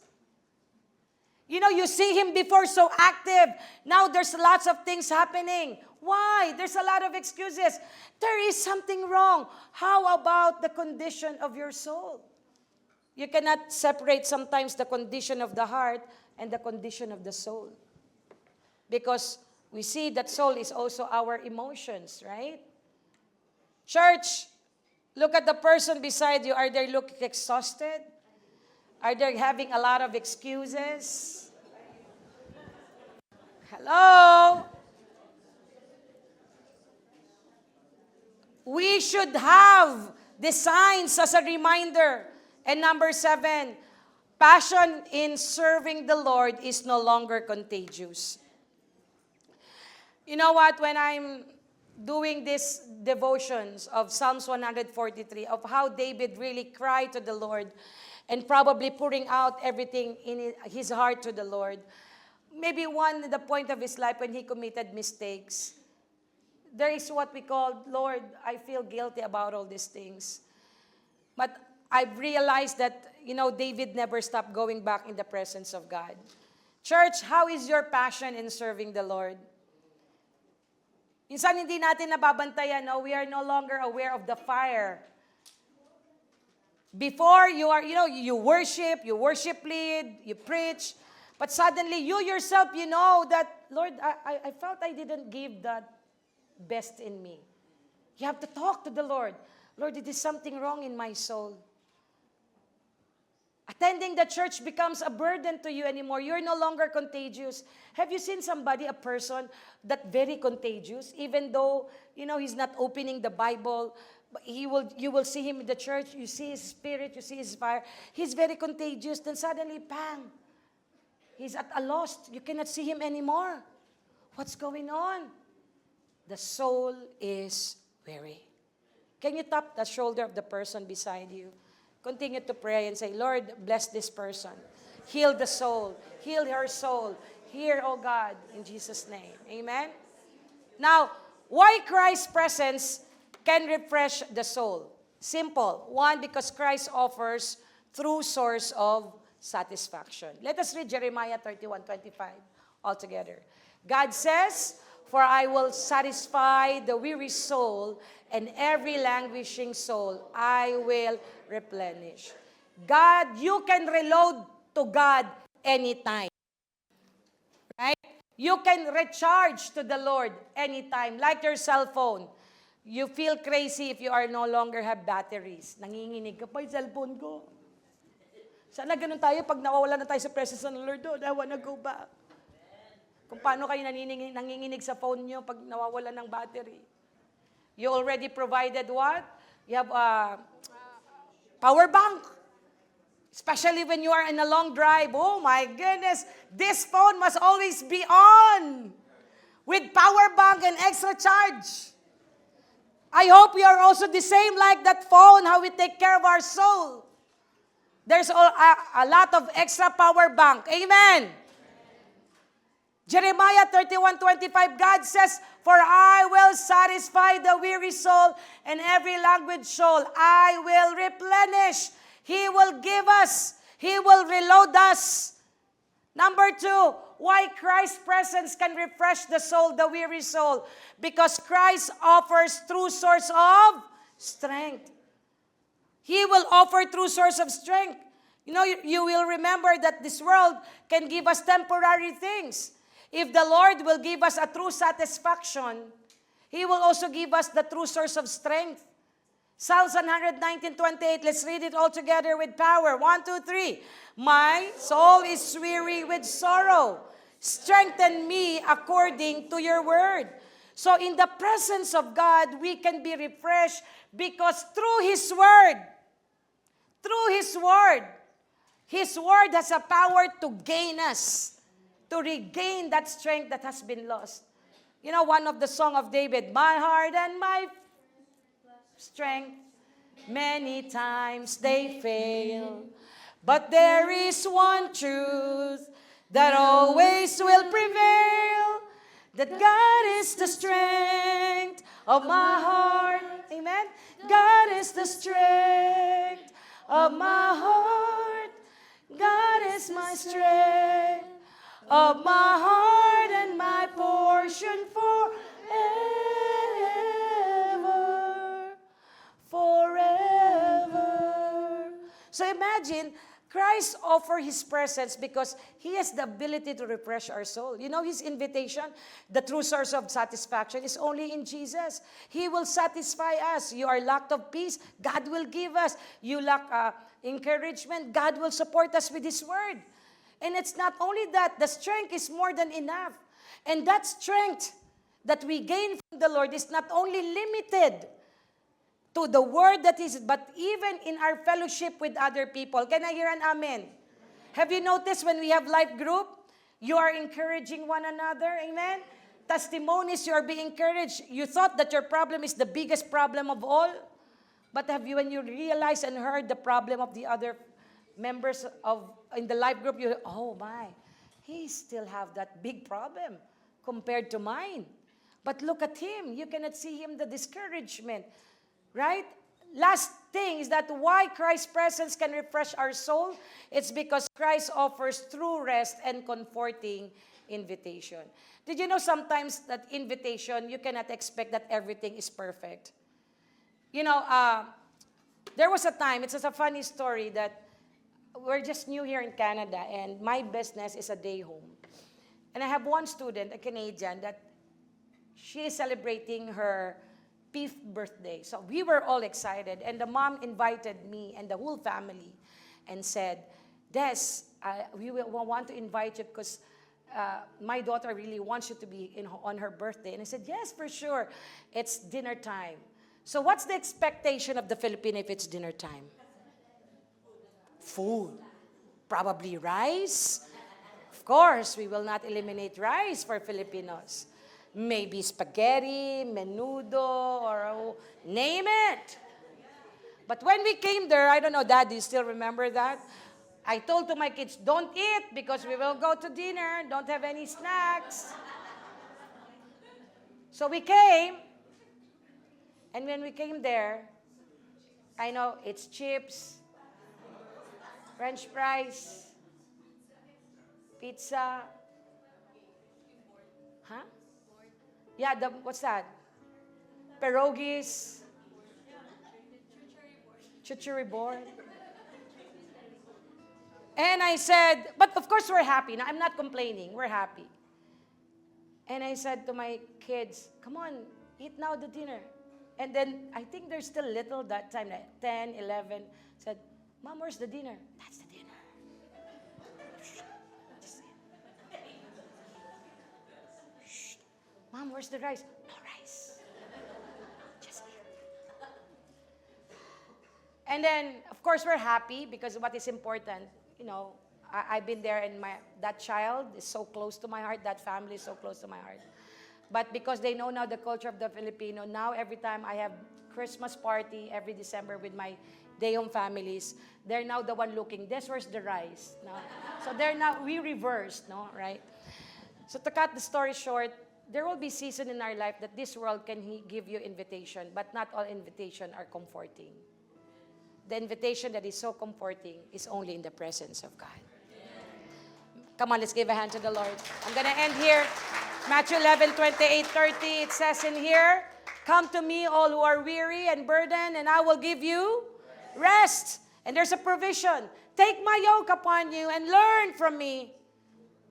Speaker 1: You know, you see him before so active. Now there's lots of things happening. Why? There's a lot of excuses. There is something wrong. How about the condition of your soul? You cannot separate sometimes the condition of the heart and the condition of the soul. Because we see that soul is also our emotions, right? Church, look at the person beside you. Are they looking exhausted? Are they having a lot of excuses? Hello? We should have the signs as a reminder. And number 7, passion in serving the Lord is no longer contagious. You know what? When I'm doing these devotions of Psalms 143, of how David really cried to the Lord, and probably pouring out everything in his heart to the Lord. Maybe the point of his life when he committed mistakes. There is what we call, Lord, I feel guilty about all these things. But I've realized that, David never stopped going back in the presence of God. Church, how is your passion in serving the Lord? Minsan hindi natin nababantayan, we are no longer aware of the fire. Before, you worship lead, you preach, but suddenly you yourself, that, Lord, I felt I didn't give that best in me. You have to talk to the Lord. Lord, it is something wrong in my soul. Attending the church becomes a burden to you anymore. You're no longer contagious. Have you seen somebody, a person, that very contagious, even though, he's not opening the Bible, you will see him in the church, you see his spirit, you see his fire. He's very contagious. Then suddenly, bang, he's at a loss. You cannot see him anymore. What's going on? The soul is weary. Can you tap the shoulder of the person beside you? Continue to pray and say, Lord, bless this person. Heal the soul. Heal her soul. Hear, oh God, in Jesus' name. Amen? Now, why Christ's presence can refresh the soul? Simple. 1, because Christ offers true source of satisfaction. Let us read Jeremiah 31:25 all together. God says, for I will satisfy the weary soul, and every languishing soul I will replenish. God, you can reload to God anytime. Right? You can recharge to the Lord anytime, like your cell phone. You feel crazy if you are no longer have batteries. Nanginginig ka pa yung cellphone ko. Sana ganun tayo pag nawawala na tayo sa presence ng Lord. I wanna go back. Kung paano kayo nanginginig sa phone nyo pag nawawala ng battery. You already provided what? You have a power bank. Especially when you are in a long drive. Oh my goodness, this phone must always be on. With power bank and extra charge. I hope we are also the same like that phone, how we take care of our soul. There's a lot of extra power bank. Amen. Jeremiah 31:25, God says, for I will satisfy the weary soul, and every languid soul I will replenish. He will give us. He will reload us. Number 2, why Christ's presence can refresh the soul, the weary soul? Because Christ offers true source of strength. He will offer true source of strength. You will remember that this world can give us temporary things. If the Lord will give us a true satisfaction, He will also give us the true source of strength. Psalms 119:28, let's read it all together with power. 1, 2, 3. My soul is weary with sorrow. Strengthen me according to your word. So in the presence of God, we can be refreshed because through His word, His word has a power to gain us. to regain that strength that has been lost. You know, one of the song of David, my heart and my strength, many times they fail. But there is one truth that always will prevail, that God is the strength of my heart. Amen? God is the strength of my heart. God is my strength of my heart and my portion forever. Forever. So imagine, Christ offers His presence because He has the ability to refresh our soul. You know, His invitation, the true source of satisfaction, is only in Jesus. He will satisfy us. You are lacked of peace, God will give us. You lack encouragement, God will support us with His word. And it's not only that, the strength is more than enough. And that strength that we gain from the Lord is not only limited to the word that is, but even in our fellowship with other people. Can I hear an amen? Have you noticed when we have life group, you are encouraging one another? Amen? Testimonies, you are being encouraged. You thought that your problem is the biggest problem of all. But have you, when you realized and heard the problem of the other members of in the life group, you, oh my, he still have that big problem compared to mine. But look at him. You cannot see him the discouragement. Right? Last thing is that why Christ's presence can refresh our soul? It's because Christ offers true rest and comforting invitation. Did you know sometimes that invitation, you cannot expect that everything is perfect? You know, there was a time, it's just a funny story, that we're just new here in Canada and my business is a day home. And I have one student, a Canadian, that she is celebrating her 5th birthday. So we were all excited. And the mom invited me and the whole family and said, Des, we will want to invite you because my daughter really wants you to be on her birthday. And I said, yes, for sure. It's dinner time. So what's the expectation of the Filipino if it's dinner time? Food. Probably rice. Of course, we will not eliminate rice for Filipinos. Maybe spaghetti, menudo, or name it. But when we came there, I don't know, Dad, do you still remember that? I told to my kids, don't eat because we will go to dinner. Don't have any snacks. So we came, and when we came there, I know it's chips, French fries, pizza. Huh? Yeah, what's that? Pierogies. Chuchuri board. And I said, but of course we're happy. Now, I'm not complaining. We're happy. And I said to my kids, come on, eat now the dinner. And then I think they're still little that time, like 10, 11. Said, Mom, where's the dinner? That's the dinner. Mom, where's the rice? No rice. Just eat. And then, of course, we're happy because what is important, you know, I've been there and that child is so close to my heart, that family is so close to my heart. But because they know now the culture of the Filipino, now every time I have Christmas party every December with my day-home families, they're now the one looking, this, where's the rice? No? So they're now, we reversed, no, right? So to cut the story short, there will be season in our life that this world can give you invitation, but not all invitation are comforting. The invitation that is so comforting is only in the presence of God. Come on, let's give a hand to the Lord. I'm going to end here. Matthew 11, 28, 30. It says in here, come to me, all who are weary and burdened, and I will give you rest. And there's a provision. Take my yoke upon you and learn from me.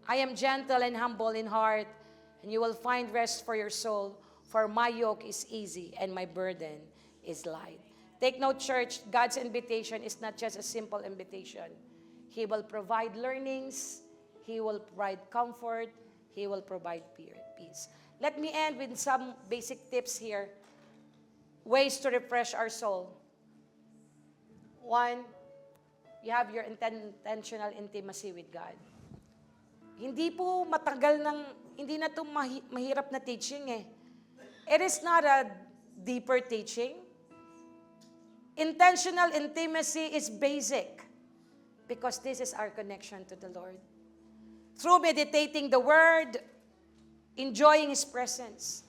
Speaker 1: I am gentle and humble in heart, and you will find rest for your soul. For my yoke is easy and my burden is light. Take note, church, God's invitation is not just a simple invitation. He will provide learnings. He will provide comfort. He will provide peace. Let me end with some basic tips here. Ways to refresh our soul. One, you have your intentional intimacy with God. Hindi po hindi na ito mahirap na teaching eh. It is not a deeper teaching. Intentional intimacy is basic because this is our connection to the Lord. Through meditating the Word, enjoying His presence.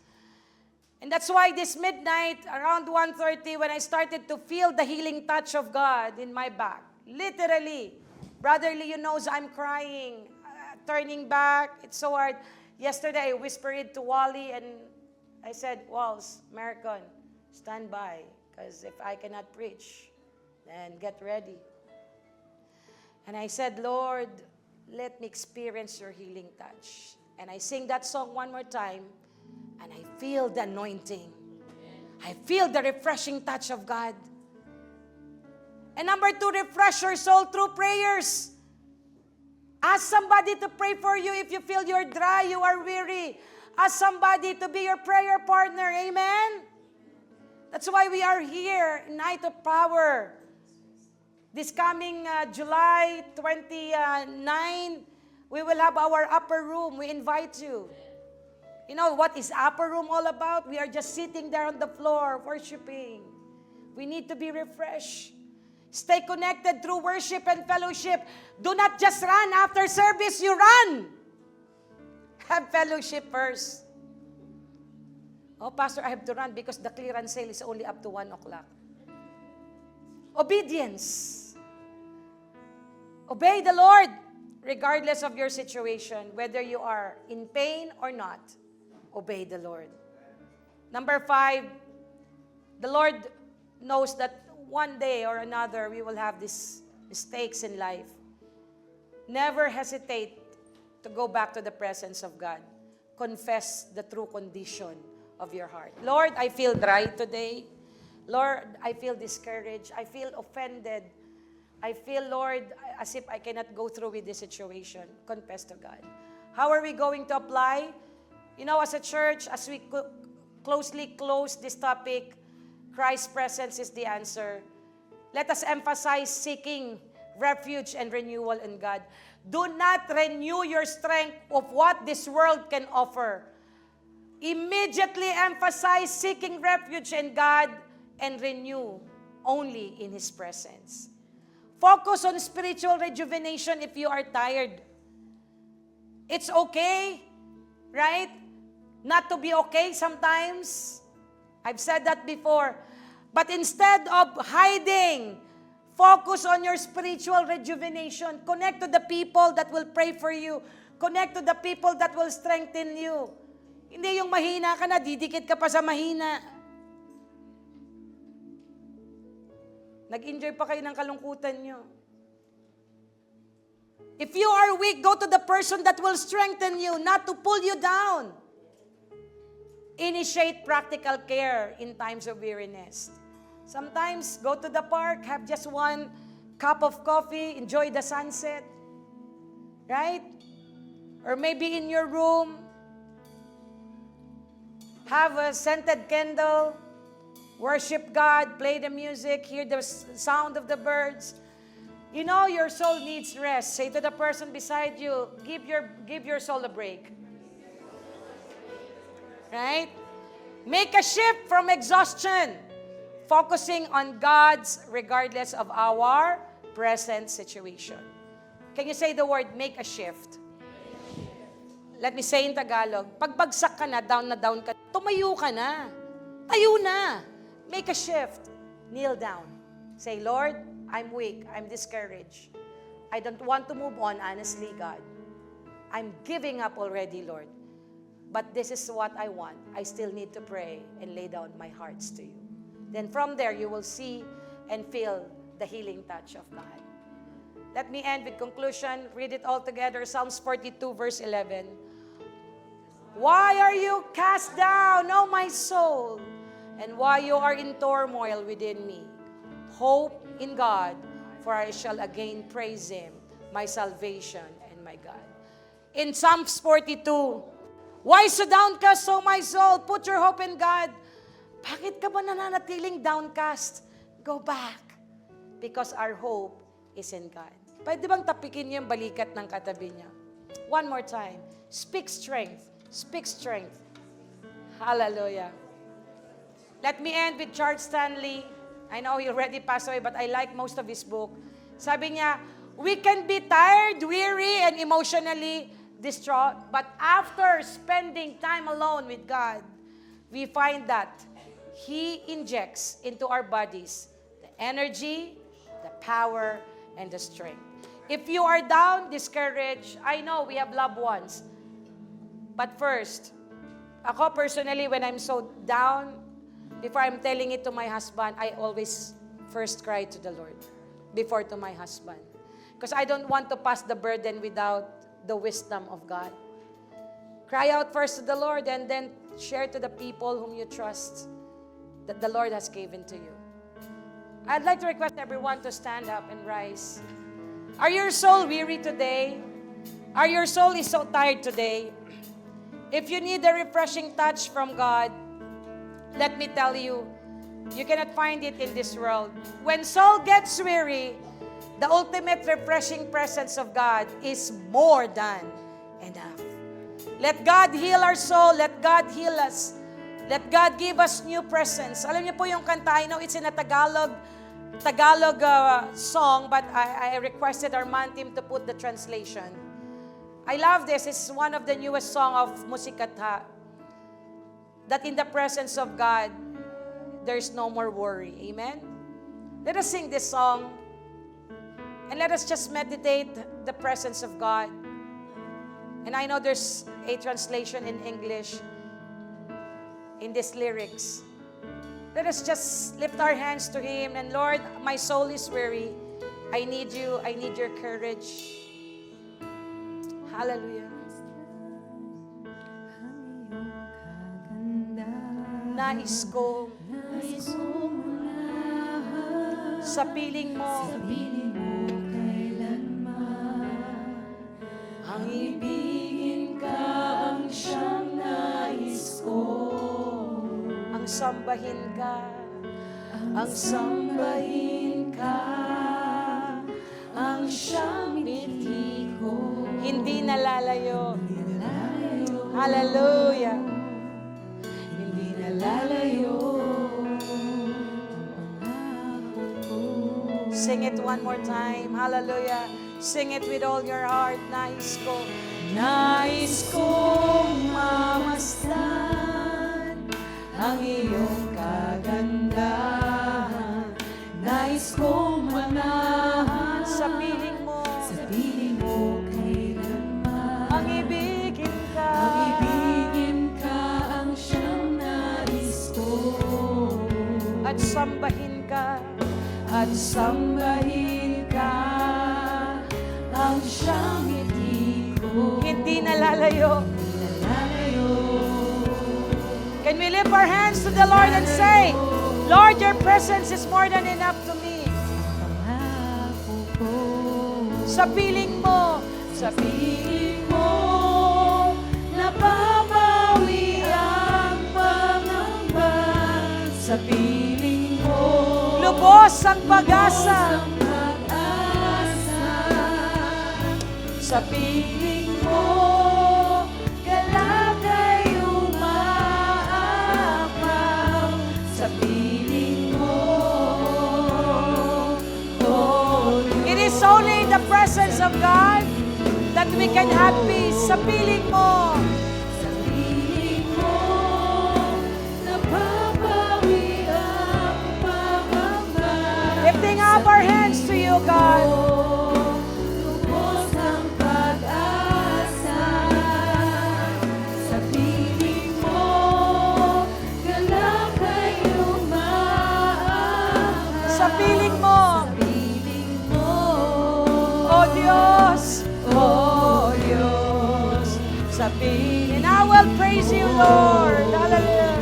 Speaker 1: And that's why this midnight, around 1:30, when I started to feel the healing touch of God in my back, literally, Brother Leo knows I'm crying, turning back, it's so hard. Yesterday, I whispered it to Wally and I said, Walls, Maricon, stand by, because if I cannot preach, then get ready. And I said, Lord, let me experience your healing touch. And I sing that song one more time, and I feel the anointing. I feel the refreshing touch of God. And number 2, refresh your soul through prayers. Ask somebody to pray for you if you feel you're dry, you are weary. Ask somebody to be your prayer partner. Amen? That's why we are here, Night of Power. This coming July 29, we will have our upper room. We invite you. You know what is upper room all about? We are just sitting there on the floor, worshiping. We need to be refreshed. Stay connected through worship and fellowship. Do not just run after service, you run. Have fellowship first. Oh, Pastor, I have to run because the clearance sale is only up to 1 o'clock. Obedience. Obey the Lord regardless of your situation, whether you are in pain or not. Obey the Lord. Number 5, the Lord knows that one day or another we will have these mistakes in life. Never hesitate to go back to the presence of God. Confess the true condition of your heart. Lord, I feel dry today. Lord, I feel discouraged. I feel offended. I feel, Lord, as if I cannot go through with this situation. Confess to God. How are we going to apply? You know, as a church, as we closely close this topic, Christ's presence is the answer. Let us emphasize seeking refuge and renewal in God. Do not renew your strength of what this world can offer. Immediately emphasize seeking refuge in God and renew only in His presence. Focus on spiritual rejuvenation if you are tired. It's okay, right? Not to be okay sometimes. I've said that before. But instead of hiding, focus on your spiritual rejuvenation. Connect to the people that will pray for you. Connect to the people that will strengthen you. Hindi yung mahina ka na, didikit ka pa sa mahina. Nag-enjoy pa kayo ng kalungkutan nyo. If you are weak, go to the person that will strengthen you, not to pull you down. Initiate practical care in times of weariness. Sometimes, go to the park, have just 1 cup of coffee, enjoy the sunset. Right? Or maybe in your room, have a scented candle, worship God, play the music, hear the sound of the birds. You know your soul needs rest. Say to the person beside you, give your soul a break. Right? Make a shift from exhaustion, focusing on God's regardless of our present situation. Can you say the word, make a shift? Let me say in Tagalog, pagbagsak ka na down ka, tumayo ka na. Tayo na. Make a shift. Kneel down. Say, Lord, I'm weak. I'm discouraged. I don't want to move on, honestly, God. I'm giving up already, Lord. But this is what I want. I still need to pray and lay down my hearts to you. Then from there, you will see and feel the healing touch of God. Let me end with conclusion. Read it all together. Psalms 42, verse 11. Why are you cast down, O my soul? And why you are in turmoil within me? Hope in God, for I shall again praise Him, my salvation and my God. In Psalms 42, why so downcast, O my soul? Put your hope in God. Bakit ka ba nananatiling downcast? Go back. Because our hope is in God. Pwede bang tapikin niyo yung balikat ng katabi niya? One more time. Speak strength. Speak strength. Hallelujah. Let me end with Charles Stanley. I know he already passed away, but I like most of his book. Sabi niya, we can be tired, weary, and emotionally distraught, but after spending time alone with God, we find that He injects into our bodies the energy, the power, and the strength. If you are down, discouraged, I know we have loved ones. But first, ako personally, when I'm so down, before I'm telling it to my husband, I always first cry to the Lord before to my husband. Because I don't want to pass the burden without the wisdom of God. Cry out first to the Lord and then share to the people whom you trust that the Lord has given to you. I'd like to request everyone to stand up and rise. Are your soul weary today? Are your soul is so tired today? If you need a refreshing touch from God, let me tell you, you cannot find it in this world. When soul gets weary, the ultimate refreshing presence of God is more than enough. Let God heal our soul. Let God heal us. Let God give us new presence. Alam niyo po yung kanta, I know it's in a Tagalog song, but I requested our man team to put the translation. I love this. It's one of the newest song of Musikatha. That in the presence of God, there's no more worry. Amen? Let us sing this song. And let us just meditate the presence of God. And I know there's a translation in English in these lyrics. Let us just lift our hands to Him. And Lord, my soul is weary. I need you. I need your courage. Hallelujah. Nais ko sa piling mo ang ibigin ka ang siyang nais ko, ang sambahin ka, ang sambahin ka, ang siyang binti ko, hindi nalalayo. Hallelujah. Hindi nalalayo. Sing it one more time. Hallelujah. Sing it with all your heart. Nais kong mamasdan ang iyong kagandahan. Nais kong manahan sa piling mo kailanman. Ang ibigin ka ang siyang nais ko. At sambahin ka ang siyang ngiti ko. Hindi nalalayo. Can we lift our hands to the Lord and say, Lord, your presence is more than enough to me. Sa piling mo, napapawi ang pangamba. Sa piling mo, lubos ang pag-asa. Sa piling mo, galakay umaapaw. Sa piling mo, it is only in the presence of God that we can have peace. Sa piling mo, napapawi ang pangamba. Lifting up our hands to you, God. And I will praise you, Lord. Hallelujah.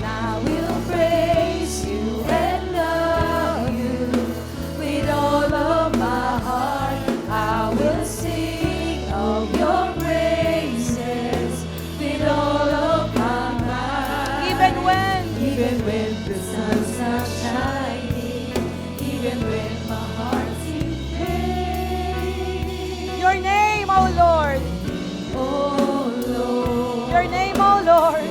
Speaker 1: And I will praise you and love you with all of my heart. I will sing of your praises with all of my might. Even when the sun's not shining, even when my heart's in pain. Your name, O Lord. your name, O Lord.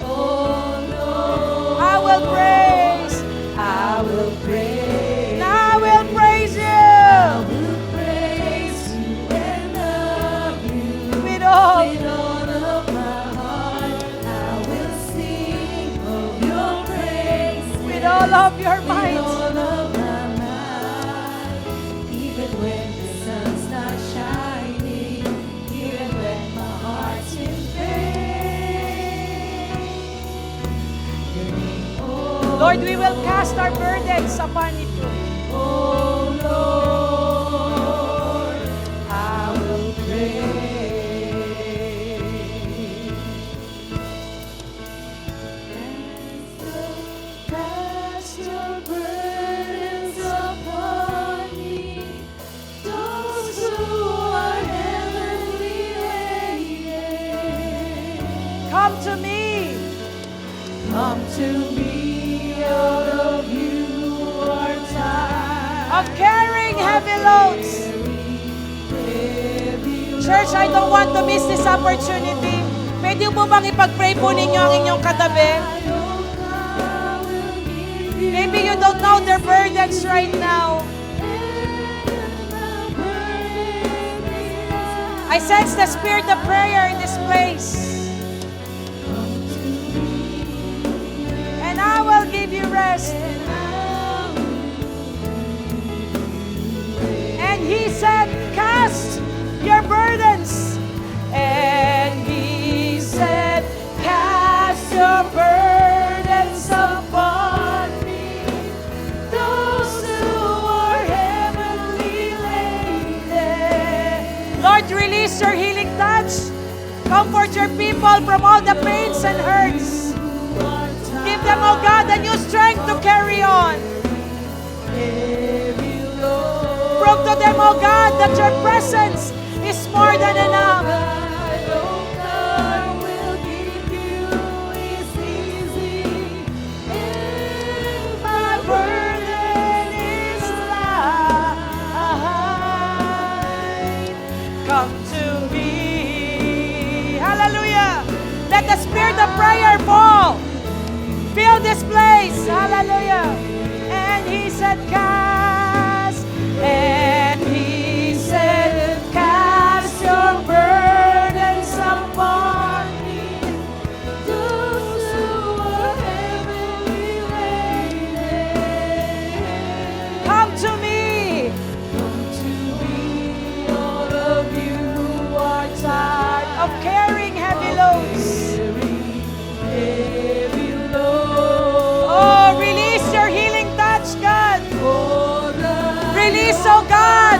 Speaker 2: Oh Lord,
Speaker 1: I will praise.
Speaker 2: I will praise.
Speaker 1: And I will praise
Speaker 2: I
Speaker 1: you
Speaker 2: will praise you and love you
Speaker 1: with all.
Speaker 2: with all of my heart. I will sing of your praise
Speaker 1: With all of your
Speaker 2: with
Speaker 1: might.
Speaker 2: all of my might. Even when the sun's not shining, even when my heart's in pain. Your name, oh
Speaker 1: Lord, we will cast our burdens upon you.
Speaker 2: Oh Lord, I will pray. Cast your burdens upon me, those who are heavenly laden.
Speaker 1: Come to me.
Speaker 2: Come to me, all of you who are tired.
Speaker 1: Of carrying heavy loads. Church, I don't want to miss this opportunity. Pwede po bang ipag-pray po ninyo ang inyong katabi? Maybe you don't know their burdens right now. I sense the spirit of prayer in this place. And I will give you rest. And he said, cast your burdens. And he said, cast your burdens upon me.
Speaker 2: Those who are heavenly laden.
Speaker 1: Lord, release your healing touch. Comfort your people from all the pains and hurts. Give them, oh God, a new strength to carry on. Prove to them, oh God, that your presence is more than enough. My burden is light. Come to me. Hallelujah. Let the spirit of prayer fall. Fill this place. Hallelujah. And he said, cast. And he said, cast your burdens upon me.
Speaker 2: Those who are heavenly laden.
Speaker 1: Come to me.
Speaker 2: Come to me, all of you who are tired
Speaker 1: Of carrying heavy loads.
Speaker 2: heavy load.
Speaker 1: Oh, release your healing touch, God. Release, oh God.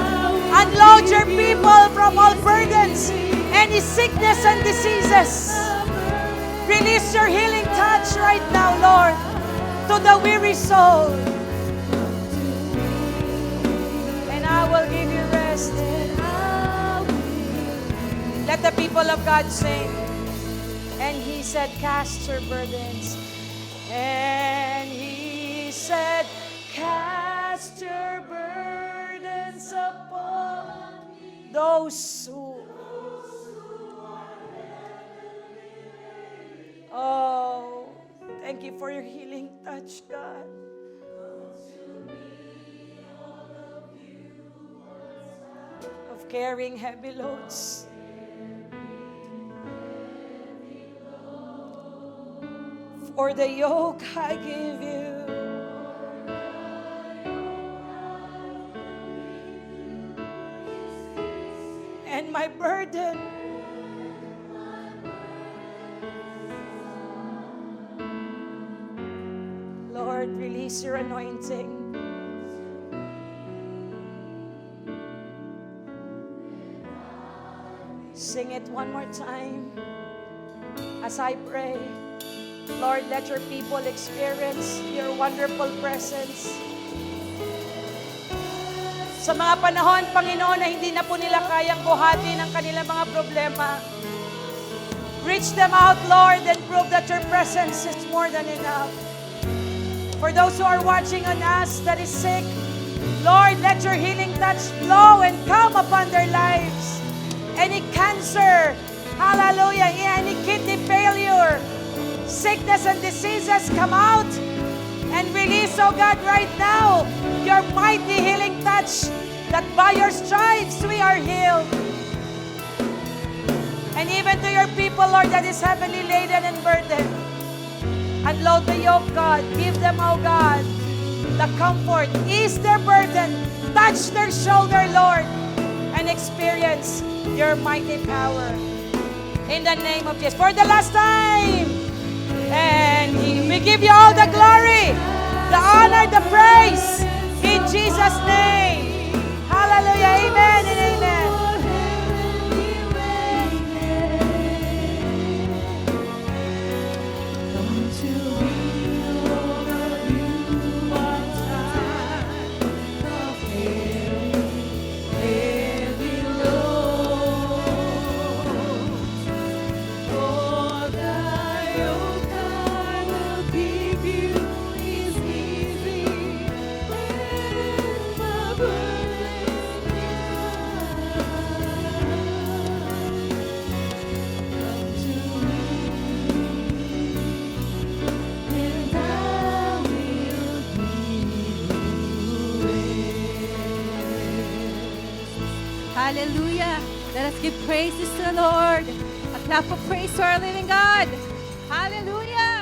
Speaker 1: Unload your people from all burdens, any sickness and diseases. Release your healing touch right now, Lord, to the weary soul. And I will give you rest. Let the people of God sing. And he said, cast your burdens. And he said, cast your burdens upon those who. Oh, thank you for your healing touch, God. Of carrying heavy loads. For the yoke I give you. And my burden. Lord, release your anointing. Sing it one more time as I pray. Lord, let your people experience your wonderful presence. Sa mga panahon, Panginoon, na hindi na po nila kayang buhatin ang kanilang mga problema, reach them out, Lord, and prove that your presence is more than enough. For those who are watching on us that is sick, Lord, let your healing touch flow and come upon their lives. Any cancer, hallelujah, any kidney diseases come out and release, oh God, right now, your mighty healing touch, that by your stripes we are healed. And even to your people, Lord, that is heavily laden and burdened, unload the yoke, God. Give them, oh God, the comfort. Ease their burden. Touch their shoulder, Lord, and experience your mighty power. In the name of Jesus. For the last time. And we give you all the glory, the honor, the praise. In Jesus' name. Hallelujah. Amen and amen.
Speaker 2: Hallelujah. Let us give praises to the Lord. A clap of praise to our living God. Hallelujah.